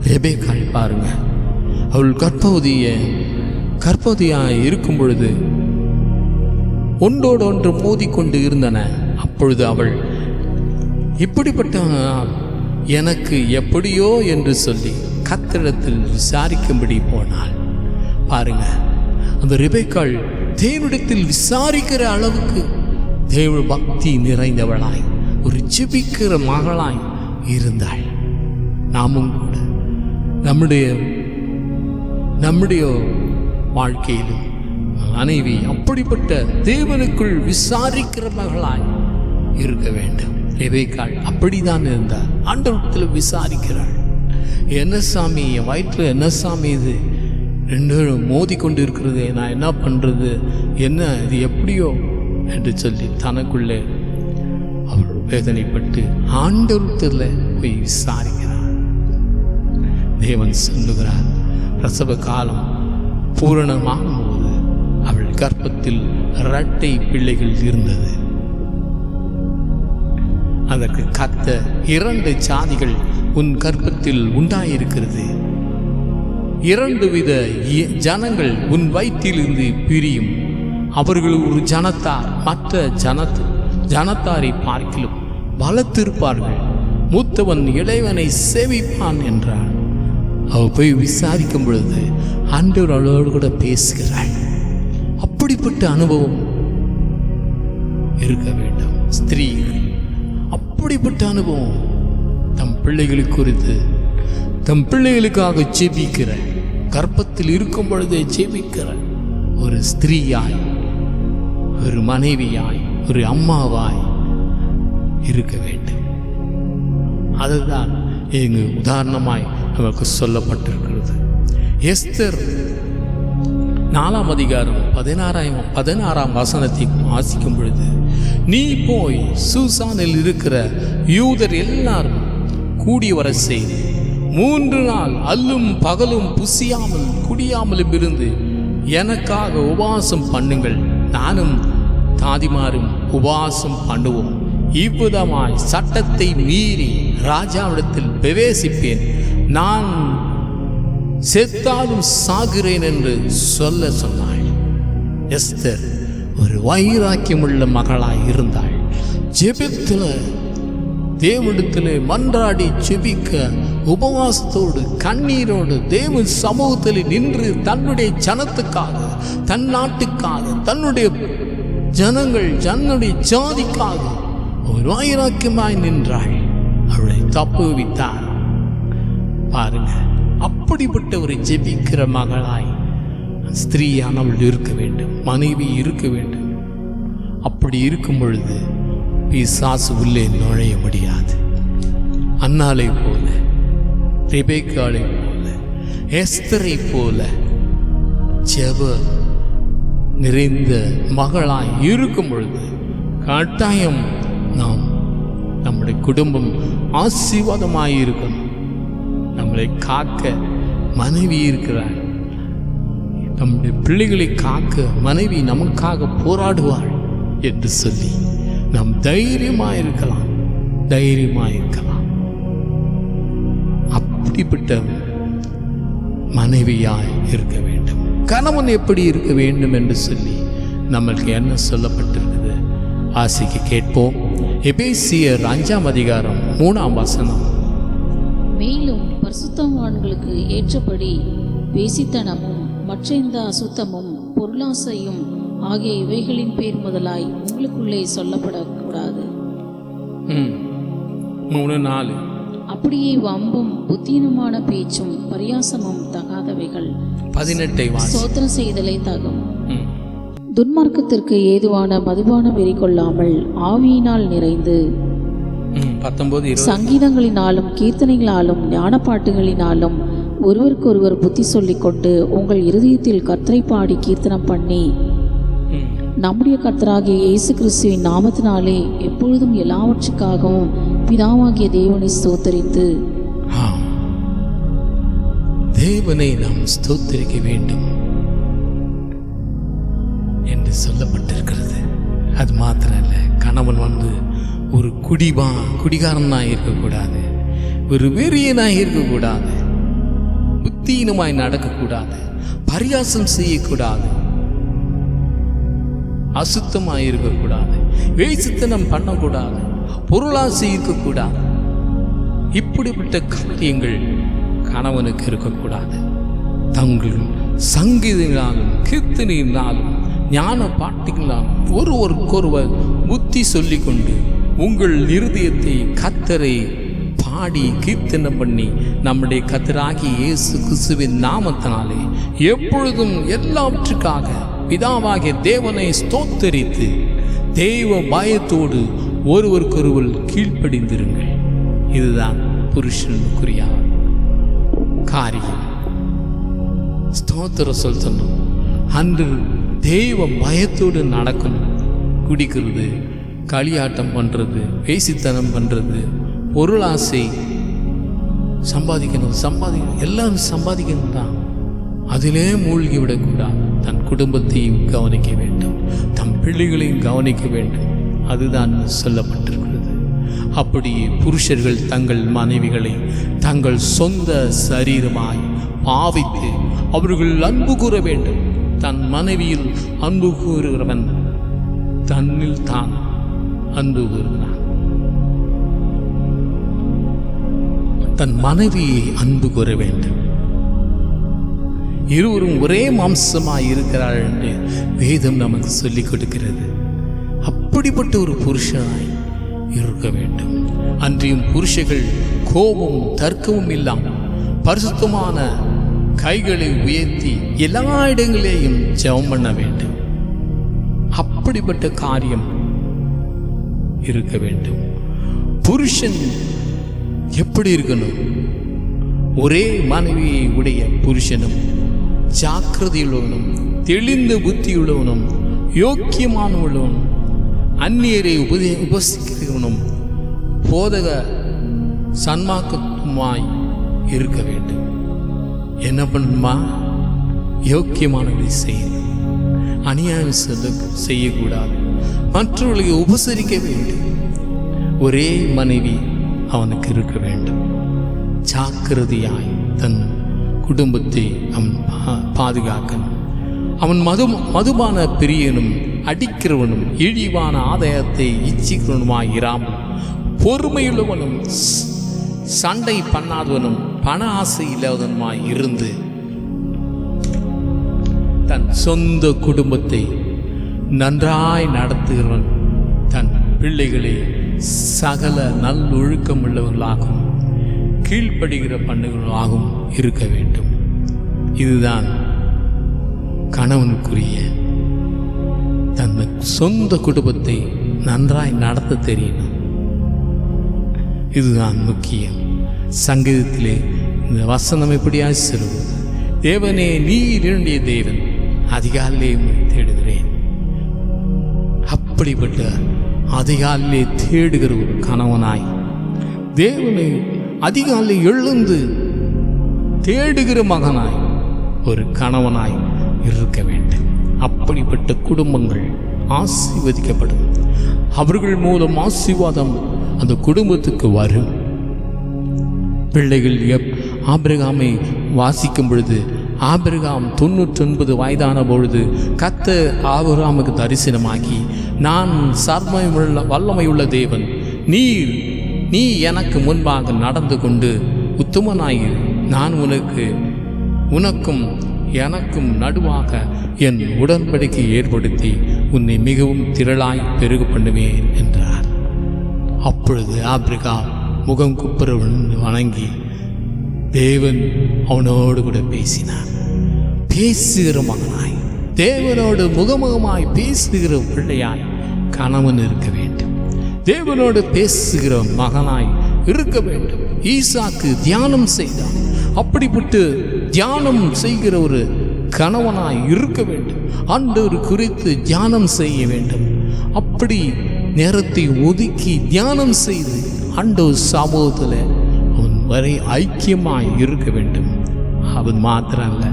ரெபேக்காள் பாருங்க, அவள் கர்ப்பவதியாய் இருக்கும் பொழுது ஒன்றோடு ஒன்று மோதிக்கொண்டு இருந்தன. அப்பொழுது அவள் இப்படிப்பட்ட எனக்கு எப்படியோ என்று சொல்லி கர்த்தரிடத்தில் விசாரிக்கும்படி போனாள். பாருங்க, அந்த ரெபேக்காள் தேவனிடத்தில் விசாரிக்கிற அளவுக்கு தேவ பக்தி நிறைந்தவளாய், ஒரு ஜெபிக்கிற மகளாய் இருந்தாள். நாமும் கூட நம்முடைய வாழ்க்கையிலும் மனைவி அப்படிப்பட்ட தேவனுக்குள் விசாரிக்கிற மகளாய் இருக்க வேண்டும். ரெபேக்காள் அப்படிதான் இருந்தார். ஆண்டவரிடத்தில் விசாரிக்கிறாள். என்ன சாமி, என் வயிற்றில் என்ன சாமி இது, ரெண்டு மோதி கொண்டு இருக்கிறது, நான் என்ன பண்ணுறது, என்ன இது எப்படியோ என்று சொல்லி தனக்குள்ளே அவள் வேதனைப்பட்டு ஆண்டவரிடத்தில் போய் விசாரிக்கிறார். தேவன் சொல்லுகிறார், பிரசவ காலம் பூரணமாகும் போது அவள் கர்ப்பத்தில் இரட்டை பிள்ளைகள் இருந்தது. அதற்கு கர்த்தர், 2 ஜாதிகள் உன் கர்ப்பத்தில் உண்டாயிருக்கிறது, 2 வித ஜனங்கள் உன் வயிற்றிலிருந்து பிரியும், அவர்கள் ஒரு ஜனத்தார் மற்ற ஜனத்தாரை பார்க்கிலும் பலத்திருப்பார்கள், மூத்தவன் இளையவனை சேவிப்பான் என்றார். அவள் போய் விசாரிக்கும் பொழுது ஆண்டவர் அவளோடு கூட பேசுகிறாள். அப்படிப்பட்ட அனுபவம் இருக்க வேண்டும் ஸ்திரீகள். அப்படிப்பட்ட அனுபவம் தம் பிள்ளைகளை குறித்து, தம் பிள்ளைகளுக்காக ஜெபிக்கிற, கர்ப்பத்தில் இருக்கும் பொழுதே ஜெபிக்கிற ஒரு ஸ்திரீயாய், ஒரு மனைவியாய், ஒரு அம்மாவாய் இருக்க வேண்டும். அதுதான் இங்கு உதாரணமாய் நமக்கு சொல்லப்பட்டிருக்கிறது. எஸ்தர் 4ஆம் அதிகாரம் 16ஆம் வசனத்தை வாசிக்கும் பொழுது, நீ போய் சூசானில் இருக்கிற யூதர் எல்லாரும் கூடி வர செய்து 3 நாள் அல்லும் பகலும் புசியாமல் குடியாமலும் இருந்து எனக்காக உபவாசம் பண்ணுங்கள், நானும் தாதிமாரும் உபவாசம் பண்ணுவோம், இவ்விதமாய் சட்டத்தை மீறி ராஜாவிடத்தில் பிரவேசிப்பேன், நான் செத்தாலும் சாகிறேன் என்று சொன்னாள். எஸ்தர் ஒரு வைராக்கியமுள்ள மகளாய் இருந்தாள். ஜெபத்தில் தேவனிடத்தில் மன்றாடி ஜெபிக்க உபவாசத்தோடு கண்ணீரோடு தேவ சமூகத்தில் நின்று தன்னுடைய ஜனத்துக்காக, தன் நாட்டுக்காக, தன்னுடைய ஜனங்களுடைய ஜாதிக்காக ஒரு வைராக்கியமாய் நின்றாள். அவளை தப்புவித்தார். பாருங்க, அப்படிப்பட்ட ஒரு ஜெபிக்கிற மகளாய் ஸ்திரீயானவள் இருக்க வேண்டும், மனைவி இருக்க வேண்டும். அப்படி இருக்கும் பொழுது பிசாசு உள்ளே நுழைய முடியாது. அன்னாளை போல, ரெபேக்காளை போல, எஸ்தரை போல ஜெப நிறைந்த மகளாய் இருக்கும் பொழுது கட்டாயம் நாம் நம்முடைய குடும்பம் ஆசீர்வாதமாய் இருக்கணும். நம்மளை காக்க மனைவி இருக்கிறார். நம்முடைய பிள்ளைகளை காக்க மனைவி நமக்காக போராடுவாள் என்று சொல்லி நாம் தைரியமாயிருக்கலாம். அப்படிப்பட்ட மனைவியாய் இருக்க வேண்டும். கணவன் எப்படி இருக்க வேண்டும் என்று சொல்லி நம்மளுக்கு என்ன சொல்லப்பட்டிருக்குது ஆசிக்கு கேட்போம். எபேசியர் 5ஆம் அதிகாரம் 3ஆம் வசனம். மேலும் பரிசுத்தவான்களுக்கு ஏற்றபடி வேசித்தனமும் மற்ற இந்த அசுத்தமும் பொருளாசையும் ஆகிய இவைகளின் பேர் முதலாய் உங்களுக்குள்ளே சொல்லப்படக்கூடாது. 3:4. அப்படியே வம்பும் புத்தீனமான பேச்சும் பரியாசமும் தகாதவைகள். 18 ஸ்தோத்திரம் செய்தலை தகும். துன்மார்க்கத்திற்கு ஏதுவான மதுபான வெறி கொள்ளாமல் ஆவியினால் நிறைந்து 19 சங்கீதங்களினாலும் கீர்த்தனைகளாலும் ஞான பாட்டுகளினாலும் ஒருவருக்கொருவர் புத்தி சொல்லிக்கொண்டு உங்கள் இருதயத்தில் கர்த்தரை பாடி கீர்த்தனம் பண்ணி நம்முடைய கர்த்தராகிய இயேசு கிறிஸ்துவின் நாமத்தினாலே எப்பொழுதும் எல்லாவற்றுக்காகவும் பிதாவாகிய தேவனை ஸ்தோத்தரித்து. தேவனை நாம் ஸ்தோத்தரிக்க வேண்டும் என்று சொல்லப்பட்டிருக்கிறது. அது மாத்திரம் இல்லை, கணவன் ஒரு குடிகாரனாய் இருக்கக்கூடாது, ஒரு வெறியனாய் இருக்கக்கூடாது, புத்தீனமாய் நடக்கக்கூடாது, பரியாசம் செய்யக்கூடாது, அசுத்தமாய் இருக்கக்கூடாது, வேசித்தனம் பண்ணக்கூடாது, பொருளாசை இருக்கக்கூடாது. இப்படிப்பட்ட காரியங்கள் கணவனுக்கு இருக்கக்கூடாது. தங்கள் சங்கீதங்களாலும் கீர்த்தனையினாலும் ஞான பாட்டுகளாலும் ஒருவருக்கொருவர் புத்தி சொல்லிக்கொண்டு உங்கள் இருதயத்தை கர்த்தரை பாடி கீர்த்தனை பண்ணி நம்முடைய கர்த்தராகிய இயேசு கிறிஸ்துவின் நாமத்தினாலே எப்பொழுதும் எல்லாவற்றுக்காக பிதாவாகிய தேவனை ஸ்தோத்தரித்து தெய்வ பயத்தோடு ஒருவருக்கொருவர் கீழ்ப்படிந்திருங்கள். இதுதான் புருஷனுக்குரிய காரியம். ஸ்தோத்திர சொல்லணும். அன்று தெய்வ பயத்தோடு நடக்கணும். குடிக்கிறது, களியாட்டம் பண்ணுறது, வேசித்தனம் பண்ணுறது, பொருளாசை, சம்பாதிக்கணும் எல்லாரும் சம்பாதிக்கணும் தான், அதிலே மூழ்கி விடக்கூடாது. தன் குடும்பத்தையும் கவனிக்க வேண்டும், தம் பிள்ளைகளையும் கவனிக்க வேண்டும். அதுதான் சொல்லப்பட்டிருக்கிறது. அப்படியே புருஷர்கள் தங்கள் மனைவிகளை தங்கள் சொந்த சரீரமாய் பாவித்து அவர்கள் அன்பு கூற வேண்டும். தன் மனைவியில் அன்பு கூறுகிறவன் தன்னில் தான் அன்பு கூறுகிறான். தன் மனைவியை அன்பு கூற வேண்டும். இருவரும் ஒரே மாம்சமாய் இருக்கிறார்கள் என்று வேதம் நமக்கு சொல்லிக் கொடுக்கிறது. அப்படிப்பட்ட ஒரு புருஷனாய் இருக்க வேண்டும். அன்றியும் புருஷர்கள் கோபமும் தர்க்கமும் இல்லாமல் பரிசுத்தமான கைகளை உயர்த்தி எல்லா இடங்களிலேயும் ஜெபம் பண்ண வேண்டும். அப்படிப்பட்ட காரியம் இருக்க வேண்டும். புருஷன் எப்படி இருக்கணும்? ஒரே மனைவியை உடைய புருஷனும் ஜாக்கிரதையுள்ளவனும் தெளிந்த புத்தியுள்ளவனும் யோக்கியமானவனும் அந்நியரை உபசிக்கிறவனும் போதக சன்மார்க்கத்துமாய் இருக்க வேண்டும். என்ன பண்ணுமா? யோக்கியமானவர்களை செய்யணும், அநியாயம் செய்யக்கூடாது, மற்றவர்களை உபசரிக்க வேண்டும். ஒரே மனைவி அவனுக்கு இருக்க வேண்டும். ஜாக்கிரதையாய் தன் குடும்பத்தை அவன் பாதுகாக்கணும். அவன் மதுபான பிரியனும் அடிக்கிறவனும் இழிவான ஆதாயத்தை இச்சிக்கிறவனுமாய் இராமல் பொறுமையுள்ளவனும் சண்டை பண்ணாதவனும் பண ஆசை இல்லாதவனுமாய் இருந்து தன் சொந்த குடும்பத்தை நன்றாய் நடத்துகிறவன் தன் பிள்ளைகளை சகல நல்லொழுக்கம் உள்ளவர்களாகவும் கீழ்ப்படுகிற பண்ணுகளாகவும் இருக்க வேண்டும். இதுதான் கணவனுக்குரிய தன் சொந்த குடும்பத்தை நன்றாய் நடத்த தெரியணும். இதுதான் முக்கியம். சங்கீதத்திலே இந்த வசனம் எப்படியாக சொல்லுவது, தேவனே நீர் என்னுடைய தேவன், அதிகாலையே தேடுகிறேன். அப்படிப்பட்ட அதிகாலையே தேடுகிற ஒரு கணவனாய், தேவனை அதிகாலை எழுந்து தேடுகிற மகனாய் ஒரு கணவனாய் இருக்க வேண்டும். அப்படிப்பட்ட குடும்பங்கள் ஆசீர்வதிக்கப்படும். அவர்கள் மூலம் ஆசீர்வாதம் அந்த குடும்பத்துக்கு வரும். பிள்ளைகள் ஆபிரகாமை வாசிக்கும் பொழுது, ஆபிரகாம் 99 வயதான பொழுது கர்த்தர் ஆபிரகாமுக்கு தரிசனமாகி, நான் வல்லமையுள்ள தேவன், நீ எனக்கு முன்பாக நடந்து கொண்டு உத்தமனாயிரு, நான் உனக்கும் எனக்கும் நடுவாக என் உடன்படிக்கை ஏற்படுத்தி உன்னை மிகவும் திரளாய் பெருக பண்ணுவேன் என்றார். அப்பொழுது ஆபிரகாம் முகம் குப்புற வணங்கி தேவன் அவனோடு கூட பேசினார். பேசுகிற மகனாய், தேவனோடு முகமுகமாய் பேசுகிற பிள்ளையாய் கணவன் இருக்க வேண்டும். தேவனோடு பேசுகிற மகனாய் இருக்க வேண்டும். ஈசாக்கு தியானம் செய்தான். அப்படிப்பட்டு தியானம் செய்கிற ஒரு கணவனாய் இருக்க வேண்டும். ஆண்டவர் குறித்து தியானம் செய்ய வேண்டும். அப்படி நேரத்தை ஒதுக்கி தியானம் செய்து ஆண்டவர் சமூகத்தில் அவன் வரை ஐக்கியமாய் இருக்க வேண்டும். அவன் மாத்திரம் அல்ல,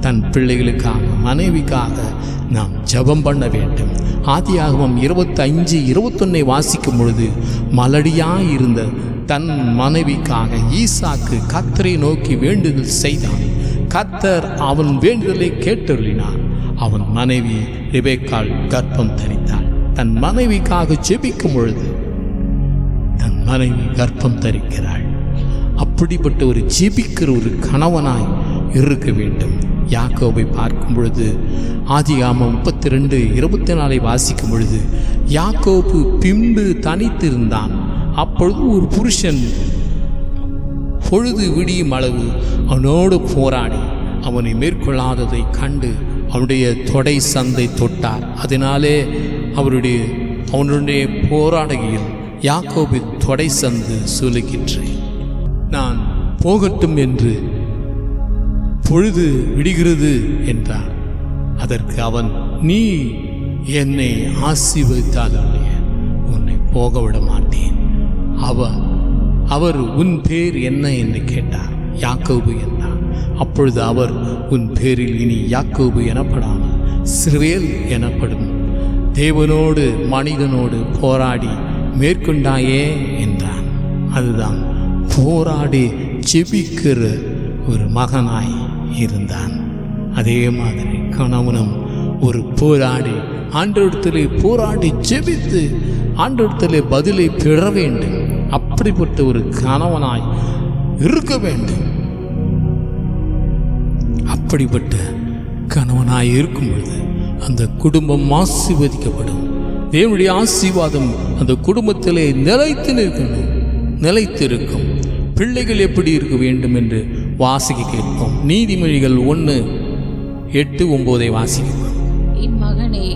தன் பிள்ளைகளுக்காக மனைவிக்காக நாம் ஜெபம் பண்ண வேண்டும். ஆதியாகமம் 25:21 வாசிக்கும் பொழுது, மலடியாய் இருந்த தன் மனைவிக்காக ஈசாக்கு கர்த்தரை நோக்கி வேண்டுதல் செய்தான். கர்த்தர் அவன் வேண்டுதலை கேட்டருளினார். அவன் மனைவி ரெபெக்காள் கர்ப்பம் தரித்தாள். தன் மனைவிக்காக ஜெபிக்கும் பொழுது தன் மனைவி கர்ப்பம் தரிக்கிறாள். அப்படிப்பட்ட ஒரு ஜெபிக்கிற ஒரு கணவனாய் இருக்க வேண்டும். யாக்கோபை பார்க்கும் பொழுது, ஆதியாகமம் 32:24 வாசிக்கும் பொழுது, யாக்கோபு பின்பு தனித்திருந்தான். அப்பொழுது ஒரு புருஷன் பொழுது விடியும் அளவு அவனோடு போராடி அவனை மேற்கொள்ளாததை கண்டு அவனுடைய தொடை சந்தை தொட்டார். அதனாலே அவனுடைய போராடுகையில் யாக்கோபின் தொடை சந்து சுலுக்கிற்று. நான் போகட்டும் என்று பொழுது விடுகிறது என்றார். அதற்கு அவன், நீ என்னை ஆசீர்வதித்தாலுடைய உன்னை போக விட மாட்டேன். அவர் உன் பேர் என்ன என்று கேட்டார். யாக்கோபு என்றார். அப்பொழுது அவர், உன் பேரில் இனி யாக்கோபு எனப்படாமல் இஸ்ரவேல் எனப்படும். தேவனோடு மனிதனோடு போராடி மேற்கொண்டாயே என்றான். அதுதான் போராடி ஜெபிக்கிற ஒரு மகனாய் இருந்தான். அதே மாதிரி கணவனும் ஒரு போராடி ஆண்டவரிடத்திலே போராடி ஜெபித்து ஆண்டவரிடத்திலே பதிலை பெற வேண்டும். அப்படிப்பட்ட ஒரு கணவனாய் இருக்க வேண்டும். அப்படிப்பட்ட கணவனாய் இருக்கும் பொழுது அந்த குடும்பம் ஆசீர்வதிக்கப்படும். தேவனுடைய ஆசீர்வாதம் அந்த குடும்பத்திலே நிலைத்திருக்கும். பிள்ளைகள் எப்படி இருக்க வேண்டும் என்று வாசிக்க கேட்போம். நீதிமொழிகள் 1:8-9 வாசிப்போம். என் மகனே,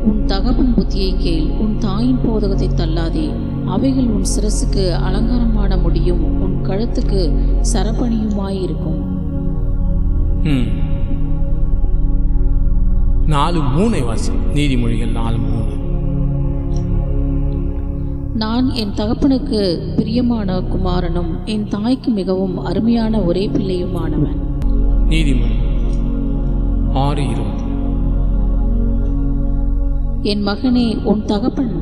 உன் தகப்பன் புத்தியை கேள், உன் தாயின் போதகத்தை தள்ளாதே. அவைகள் உன் சிரசுக்கு அலங்காரமான முடியும், உன் கழுத்துக்கு சரப்பணியுமாயிருக்கும். 4:3 வாசி. நீதிமொழிகள் 4:3. நான் என் தகப்பனுக்கு பிரியமான குமாரனும் என் தாய்க்கு மிகவும் அருமையான ஒரே பிள்ளையுமானவன். நீதிமொழி 6:20. என் மகனே, உன் தகப்பன்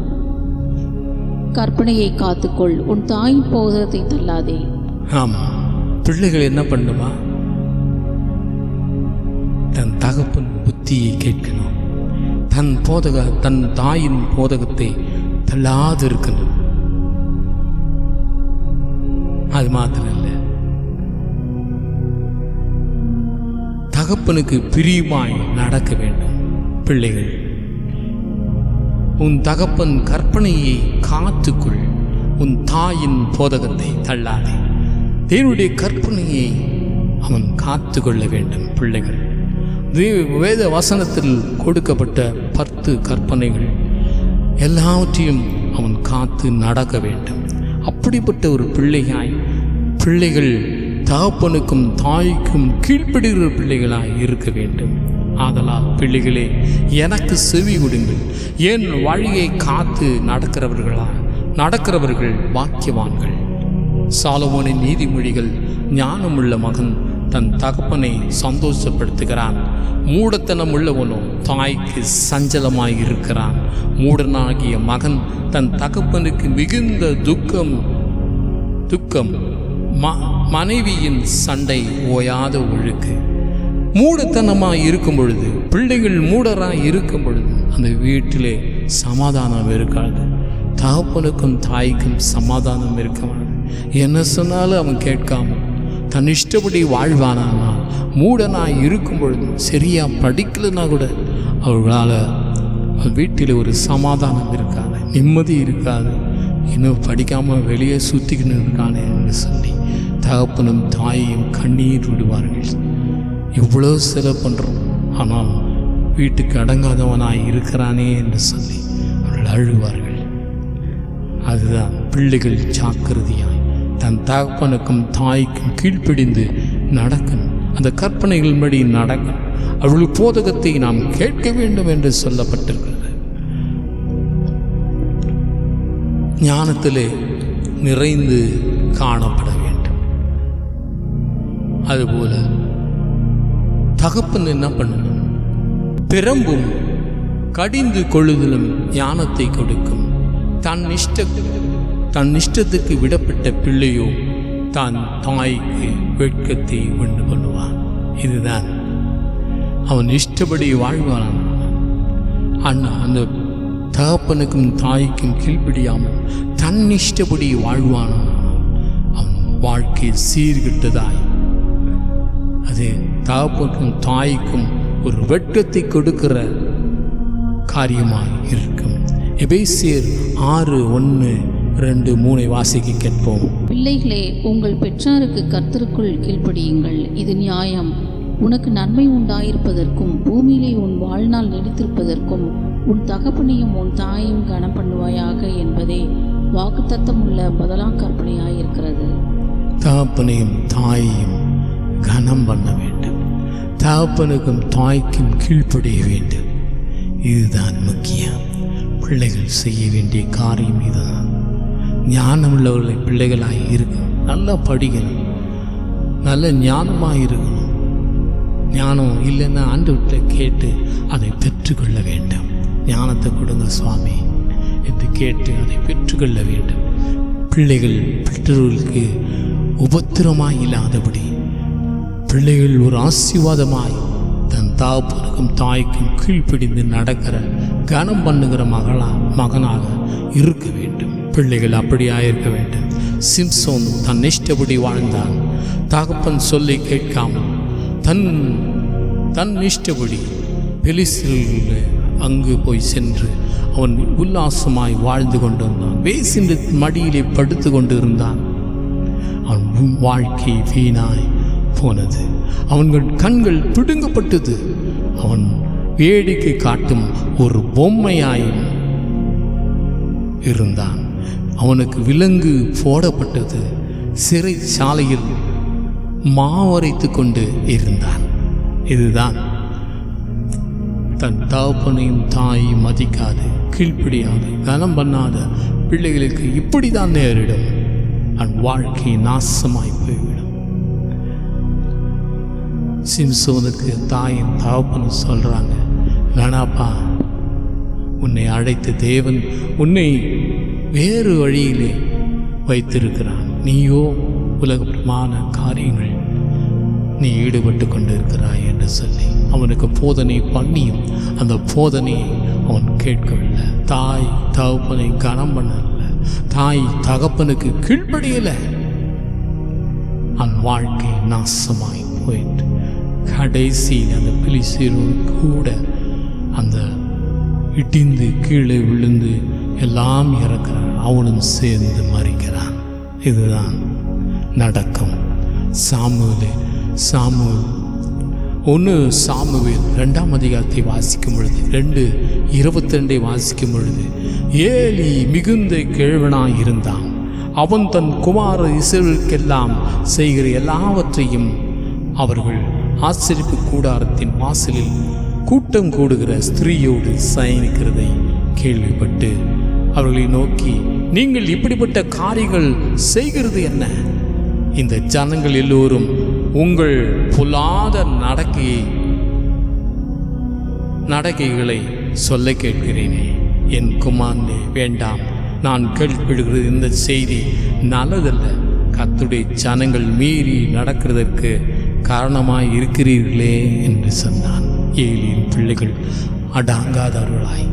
கற்பனையை காத்துக்கொள், உன் தாயின் போதகத்தை தள்ளாதே. ஆமாம், பிள்ளைகள் என்ன பண்ணுமா? தன் தகப்பன் புத்தியை கேட்கணும். தன் தாயின் போதகத்தை தள்ளாது இருக்கணும். அது மாத்திரம் இல்லை, தகப்பனுக்கு பிரியமாய் நடக்க வேண்டும். பிள்ளைகள், உன் தகப்பன் கற்பனையை காத்துக்கொள், உன் தாயின் போதகத்தை தள்ளாதே. தேவனுடைய கற்பனையை அவன் காத்து கொள்ள வேண்டும். பிள்ளைகள், வேத வசனத்தில் கொடுக்கப்பட்ட 10 கற்பனைகள் எல்லாவற்றையும் அவன் காத்து நடக்க வேண்டும். அப்படிப்பட்ட ஒரு பிள்ளைகள் தகப்பனுக்கும் தாய்க்கும் கீழ்ப்படுகிற பிள்ளைகளாய் இருக்க வேண்டும். ஆதலால் பிள்ளைகளே, எனக்கு செவி கொடுங்கள். என் வழியை காத்து நடக்கிறவர்கள் பாக்கியவான்கள். சாலமோனின் நீதிமொழிகள், ஞானமுள்ள மகன் தன் தகப்பனை சந்தோஷப்படுத்துகிறான், மூடத்தனம் உள்ளவனோ தாய்க்கு சஞ்சலமாய் இருக்கிறான். மூடனாகிய மகன் தன் தகப்பனுக்கு மிகுந்த துக்கம் மனைவியின் சண்டை ஓயாத ஒழுக்கு. மூடத்தனமாய் இருக்கும் பொழுது, பிள்ளைகள் மூடராய் இருக்கும் பொழுது அந்த வீட்டிலே சமாதானம் இருக்காது. தகப்பனுக்கும் தாய்க்கும் சமாதானம் இருக்காது. என்ன சொன்னாலும் அவன் கேட்காம தன் இஷ்டப்படி வாழ்வானா. மூடனாய் இருக்கும் பொழுது, சரியாக படிக்கலைன்னா கூட அவர்களால் வீட்டில் ஒரு சமாதானம் இருக்காது, நிம்மதி இருக்காது. இன்னும் படிக்காமல் வெளியே சுற்றிக்கின்னு இருக்கானே என்று சொல்லி தகப்பனும் தாயையும் கண்ணீர் விடுவார்கள். எவ்வளோ செலவு பண்ணுறோம், ஆனால் வீட்டுக்கு அடங்காதவனாய் இருக்கிறானே என்று சொல்லி அவர்கள் அழுவார்கள். அதுதான் பிள்ளைகள் ஜாக்கிரதையாய் தன் தகப்பனுக்கும் தாய்க்கும் கீழ்ப்பிடிந்து நடக்கணும். அந்த கற்பனைகள் படி நடக்கணும். அவர்கள் போதகத்தை நாம் கேட்க வேண்டும் என்று சொல்லப்பட்டிருக்கிறது. ஞானத்திலே நிறைந்து காணப்பட வேண்டும். அதுபோல தகப்பன் என்ன பண்ணணும்? பிரம்பும் கடிந்து கொள்ளுதலும் ஞானத்தை கொடுக்கும். தன் இஷ்டத்துக்கு விடப்பட்ட பிள்ளையோ தான் தாய்க்கு வெட்கத்தை உண்டு பண்ணுவான். இதுதான் அவன் இஷ்டப்படி வாழ்வான். அந்த தகப்பனுக்கும் தாய்க்கும் கீழ்ப்படியாமல் தன் இஷ்டப்படி வாழ்வான். அவன் வாழ்க்கை சீர்கிட்டதாய், அது தகப்பனுக்கும் தாய்க்கும் ஒரு வெட்கத்தை கொடுக்கிற காரியமாய் இருக்கும். எபேசியர் 6:1-2-3 வாசிக்க கேட்போம். பிள்ளைகளே, உங்கள் பெற்றாருக்கு கர்த்தருக்குள் கீழ்ப்படியுங்கள், இது நியாயம். உனக்கு நன்மை உண்டாயிருப்பதற்கும் பூமியிலே உன் வாழ்நாள் நீடித்திருப்பதற்கும் உன் தகப்பனையும் உன் தாயையும் கனம் பண்ணுவாயாக என்பதே வாக்குத்தத்தம் உள்ள முதலாம் கற்பனையாயிருக்கிறது. தகப்பனையும் தாயையும் கனம் பண்ண வேண்டும். தகப்பனுக்கும் தாய்க்கும் கீழ்ப்படிய வேண்டும். இதுதான் முக்கியம். பிள்ளைகள் செய்ய வேண்டிய காரியம் இதுதான். ஞானம் உள்ளவர்களை பிள்ளைகளாக இருக்கணும். நல்லா படிக்கணும், நல்ல ஞானமாக இருக்கணும். ஞானம் இல்லைன்னா ஆண்டவர்கிட்ட கேட்டு அதை பெற்றுக்கொள்ள வேண்டும். ஞானத்தை கொடுங்க சுவாமி என்று கேட்டு அதை பெற்றுக்கொள்ள வேண்டும். பிள்ளைகள் பெற்றோர்களுக்கு உபத்திரமாய் இல்லாதபடி, பிள்ளைகள் ஒரு ஆசீர்வாதமாய் தன் தகப்பனுக்கும் தாய்க்கும் கீழ்ப்பிடிந்து நடக்கிற கனம் பண்ணுகிற மகனாக இருக்க வேண்டும். பிள்ளைகள் அப்படியாக இருக்க வேண்டும். சிம்சோன் தன் இஷ்டப்படி வாழ்ந்தான். தகப்பன் சொல்லி கேட்காமல் தன் இஷ்டப்படி பெலிஸ்தர்கள் அங்கு போய் சென்று அவன் உல்லாசமாய் வாழ்ந்து கொண்டிருந்தான். வேசின் மடியிலே படுத்து கொண்டு இருந்தான். அவன் வாழ்க்கை வீணாய் போனது. அவன்கள் கண்கள் பிடுங்கப்பட்டது. அவன் வேடிக்கை காட்டும் ஒரு பொம்மையாய் இருந்தான். அவனுக்கு விலங்கு போடப்பட்டது. சிறைச்சாலையில் மாவரைத்து கொண்டு இருந்தான். இதுதான் தன் தகப்பனையும் தாயையும் மதிக்காது, கீழ்ப்படியாது, கனம் பண்ணாத பிள்ளைகளுக்கு இப்படி தான் நேரிடும். அவன் வாழ்க்கை நாசமாய் போய்விடும். சிம்சோனுக்கு தாயும் தகப்பனும் சொல்கிறாங்க, வேணாப்பா, உன்னை அழைத்த தேவன் உன்னை வேறு வழியிலே வைத்திருக்கிறான். நீயோ உலகமான காரியங்கள் நீ ஈடுபட்டு கொண்டு இருக்கிறாய் என்று சொல்லி அவனுக்கு போதனை பண்ணியும் அந்த போதனையை அவன் கேட்கவில்லை. தாய் தகப்பனை கனம் பண்ணல, தாய் தகப்பனுக்கு கீழ்ப்படியலை. அந்த வாழ்க்கை நாசமாய் போயிட்டு கடைசியில் அந்த பெலிஸ்தரோடு கூட அந்த இடிந்து கீழே விழுந்து எல்லாம் இறக்கிறான், அவனும் சேர்ந்து மறிக்கிறான். இதுதான் நடக்கும். சாமுவேல் 1 சாமுவேல் 2ஆம் அதிகாரத்தை வாசிக்கும் பொழுது 2:22 வாசிக்கும் பொழுது, ஏலி மிகுந்த கிழவனாய் இருந்தான். அவன் தன் குமார இஸ்ரவேலுக்கெல்லாம் செய்கிற எல்லாவற்றையும் அவர்கள் ஆசரிப்பு கூடாரத்தின் வாசலில் கூட்டம் கூடுகிற ஸ்திரீயோடு சயனிக்கிறதை கேள்விப்பட்டு அவர்களை நோக்கி, நீங்கள் இப்படிப்பட்ட காரியங்கள் செய்கிறது என்ன? இந்த ஜனங்கள் எல்லோரும் உங்கள் பொல்லாத நடக்கைகளை சொல்ல கேட்கிறேனே. என் குமாரனே, வேண்டாம், நான் கேள்விப்படுகிறது இந்த செய்தி நல்லதல்ல. கர்த்தருடைய ஜனங்கள் மீறி நடக்கிறதற்கு காரணமாய் இருக்கிறீர்களே என்று சொன்னான். ஏலியின் பிள்ளைகள் அடங்காதவர்களாய்,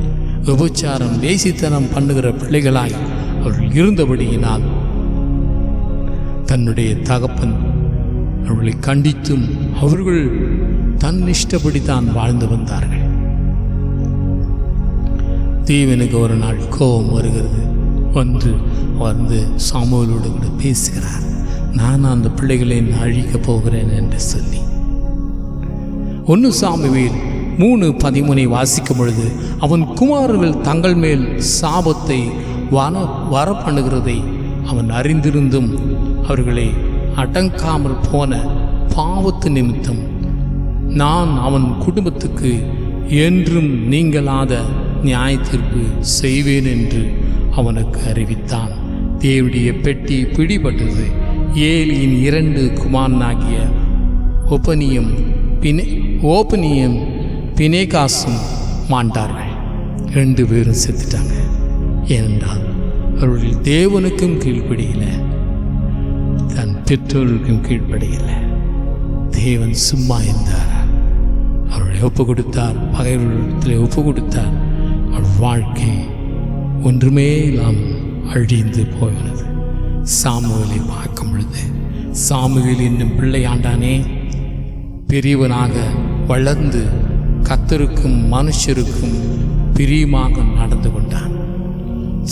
விபச்சாரம் வேசித்தனம் பண்ணுகிற பிள்ளைகளாய் அவர்கள் இருந்தபடியினால் தன்னுடைய தகப்பன் அவர்களை கண்டித்தும் அவர்கள் தன் இஷ்டப்படித்தான் வாழ்ந்து வந்தார்கள். தேவனுக்கு ஒரு நாள் கோபம் வருகிறது. வந்து சாமுவேலோடு கூட பேசுகிறார். நான் அந்த பிள்ளைகளை அழிக்கப் போகிறேன் என்று சொல்லி 1 சாமுவேல் 3:13 வாசிக்கும் பொழுது, அவன் குமாரர்கள் தங்கள் மேல் சாபத்தை வர பண்ணுகிறதை அவன் அறிந்திருந்தும் அவர்களை அடங்காமல் போன பாவத்து நிமித்தம் நான் அவன் குடும்பத்துக்கு என்றும் நீங்களாத நியாய தீர்ப்பு செய்வேன் என்று அவனுக்கு அறிவித்தான். தேவனுடைய பெட்டி பிடிபட்டது. ஏலியின் 2 குமாரனாகிய ஓபனியும் பினேகாசும் மாண்டார்கள். 2 பேரும் செத்துட்டாங்க. ஏனென்றால் அவர்கள் தேவனுக்கும் கீழ்ப்படியல, தன் பெற்றோருக்கும் கீழ்ப்படியல. தேவன் சும்மா இருந்தார். அவர்களை ஒப்பு கொடுத்தார், பகைவர்களிடத்தில் ஒப்பு கொடுத்தார். அவள் வாழ்க்கை ஒன்றுமே இல்லாமல் அழிந்து போகிறது. சாமுவேலை பார்க்கும் பொழுது, சாமுவேல் என்னும் பிள்ளையாண்டானே பெரியவனாக வளர்ந்து கர்த்தருக்கும் மனுஷருக்கும் பிரியமாக நடந்து கொண்டான்.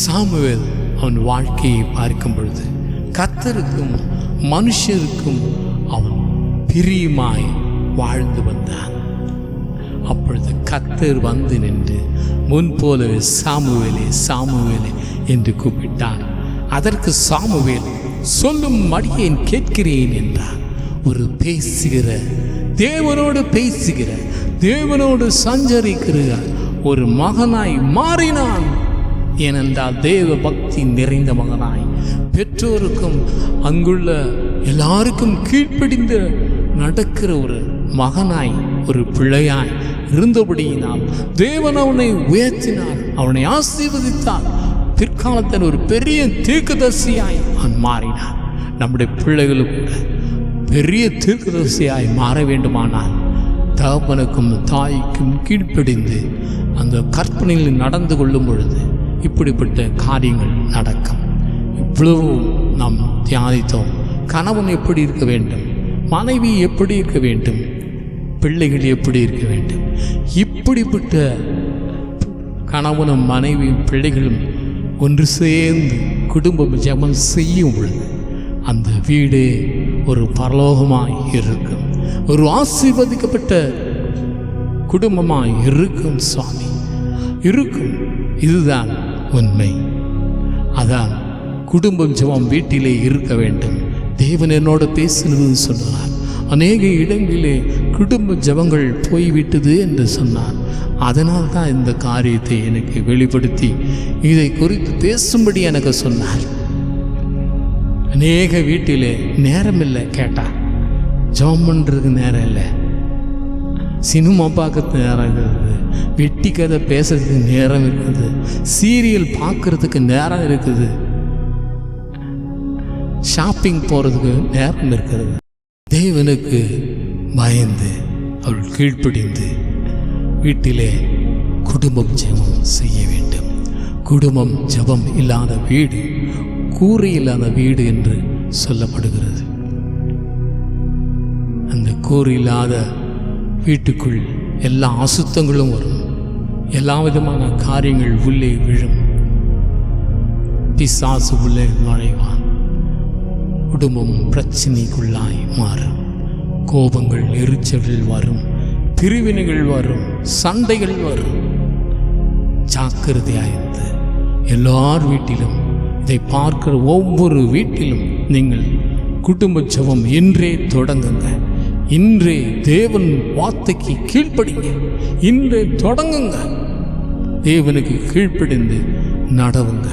சாமுவேல் அவன் வாழ்க்கையை பார்க்கும் பொழுது கர்த்தருக்கும் மனுஷருக்கும் அவன் பிரியமாய் வாழ்ந்து வந்தான். அப்பொழுது கர்த்தர் வந்து நின்று முன்போலவே சாமுவேலே சாமுவேலே என்று கூப்பிட்டான். அதற்கு சாமுவேல், சொல்லும் அடியேன் கேட்கிறேன் என்றார். ஒரு பேசுகிற தேவனோடு சஞ்சரிக்கிற ஒரு மகனாய் மாறினான். ஏனென்றால் தேவ பக்தி நிறைந்த மகனாய், பெற்றோருக்கும் அங்குள்ள எல்லாருக்கும் கீழ்ப்படிந்து நடக்கிற ஒரு மகனாய், ஒரு பிள்ளையாய் இருந்தபடியினால் தேவன் அவனை உயர்த்தினார், அவனை ஆசீர்வதித்தார். பிற்காலத்தில் ஒரு பெரிய தீர்க்கதரிசியாய் அவன் மாறினார். நம்முடைய பிள்ளைகளும் கூட பெரிய தீர்க்கதரிசியாய் மாற வேண்டுமானால் தகப்பனுக்கும் தாய்க்கும் கீழ்ப்படிந்து அந்த கற்பனையில் நடந்து கொள்ளும் பொழுது இப்படிப்பட்ட காரியங்கள் நடக்கும். இவ்வளவு நாம் தியானித்தோம். கணவன் எப்படி இருக்க வேண்டும், மனைவி எப்படி இருக்க வேண்டும், பிள்ளைகள் எப்படி இருக்க வேண்டும். இப்படிப்பட்ட கணவனும் மனைவியும் பிள்ளைகளும் ஒன்று சேர்ந்து குடும்பம் ஜெபம் செய்யும் பொழுது அந்த வீடு ஒரு பரலோகமாய் இருக்கும், ஒரு ஆசீர்வதிக்கப்பட்ட குடும்பமாய் இருக்கும். சுவாமி இருக்கும். இதுதான் உண்மை. அதான் குடும்பம் ஜெபம் வீட்டிலே இருக்க வேண்டும். தேவன் என்னோட பேசினது சொன்னார். அநேக இடங்களிலே குடும்ப ஜெபங்கள் போய்விட்டது என்று சொன்னார். அதனால் தான் இந்த காரியத்தை எனக்கு வெளிப்படுத்தி இதை குறித்து பேசும்படி எனக்கு சொன்னார். அநேக வீட்டிலே நேரம் இல்லை, கேட்டா ஜெபம் பண்ணுறதுக்கு நேரம் இல்லை, சினிமா பார்க்கறதுக்கு நேரம் இருக்குது, வெட்டி கதை பேசுறதுக்கு நேரம் இருக்குது, சீரியல் பார்க்கறதுக்கு நேரம் இருக்குது, ஷாப்பிங் போகிறதுக்கு நேரம் இருக்கிறது. தேவனுக்கு பயந்து அவள் கீழ்ப்படிந்து வீட்டிலே குடும்பம் ஜெபம் செய்ய வேண்டும். குடும்பம் ஜெபம் இல்லாத வீடு கூரை இல்லாத வீடு என்று சொல்லப்படுகிறது. கூறு இல்லாத வீட்டுக்குள் எல்லா அசுத்தங்களும் வரும், எல்லா விதமான காரியங்கள் உள்ளே விழும், பிசாசு உள்ளே நுழைவான், குடும்பம் பிரச்சனைக்குள்ளாய் மாறும், கோபங்கள் எரிச்சல்கள் வரும், பிரிவினைகள் வரும், சண்டைகள் வரும். ஜாக்கிரதையாயிருந்து எல்லார் வீட்டிலும், இதை பார்க்கிற ஒவ்வொரு வீட்டிலும் நீங்கள் குடும்ப ஜெபம் இன்றே தொடங்குங்க. இன்றே தேவன் வார்த்தைக்கு கீழ்ப்படிங்க. இன்றே தொடங்குங்க. தேவனுக்கு கீழ்ப்படிந்து நடவுங்க.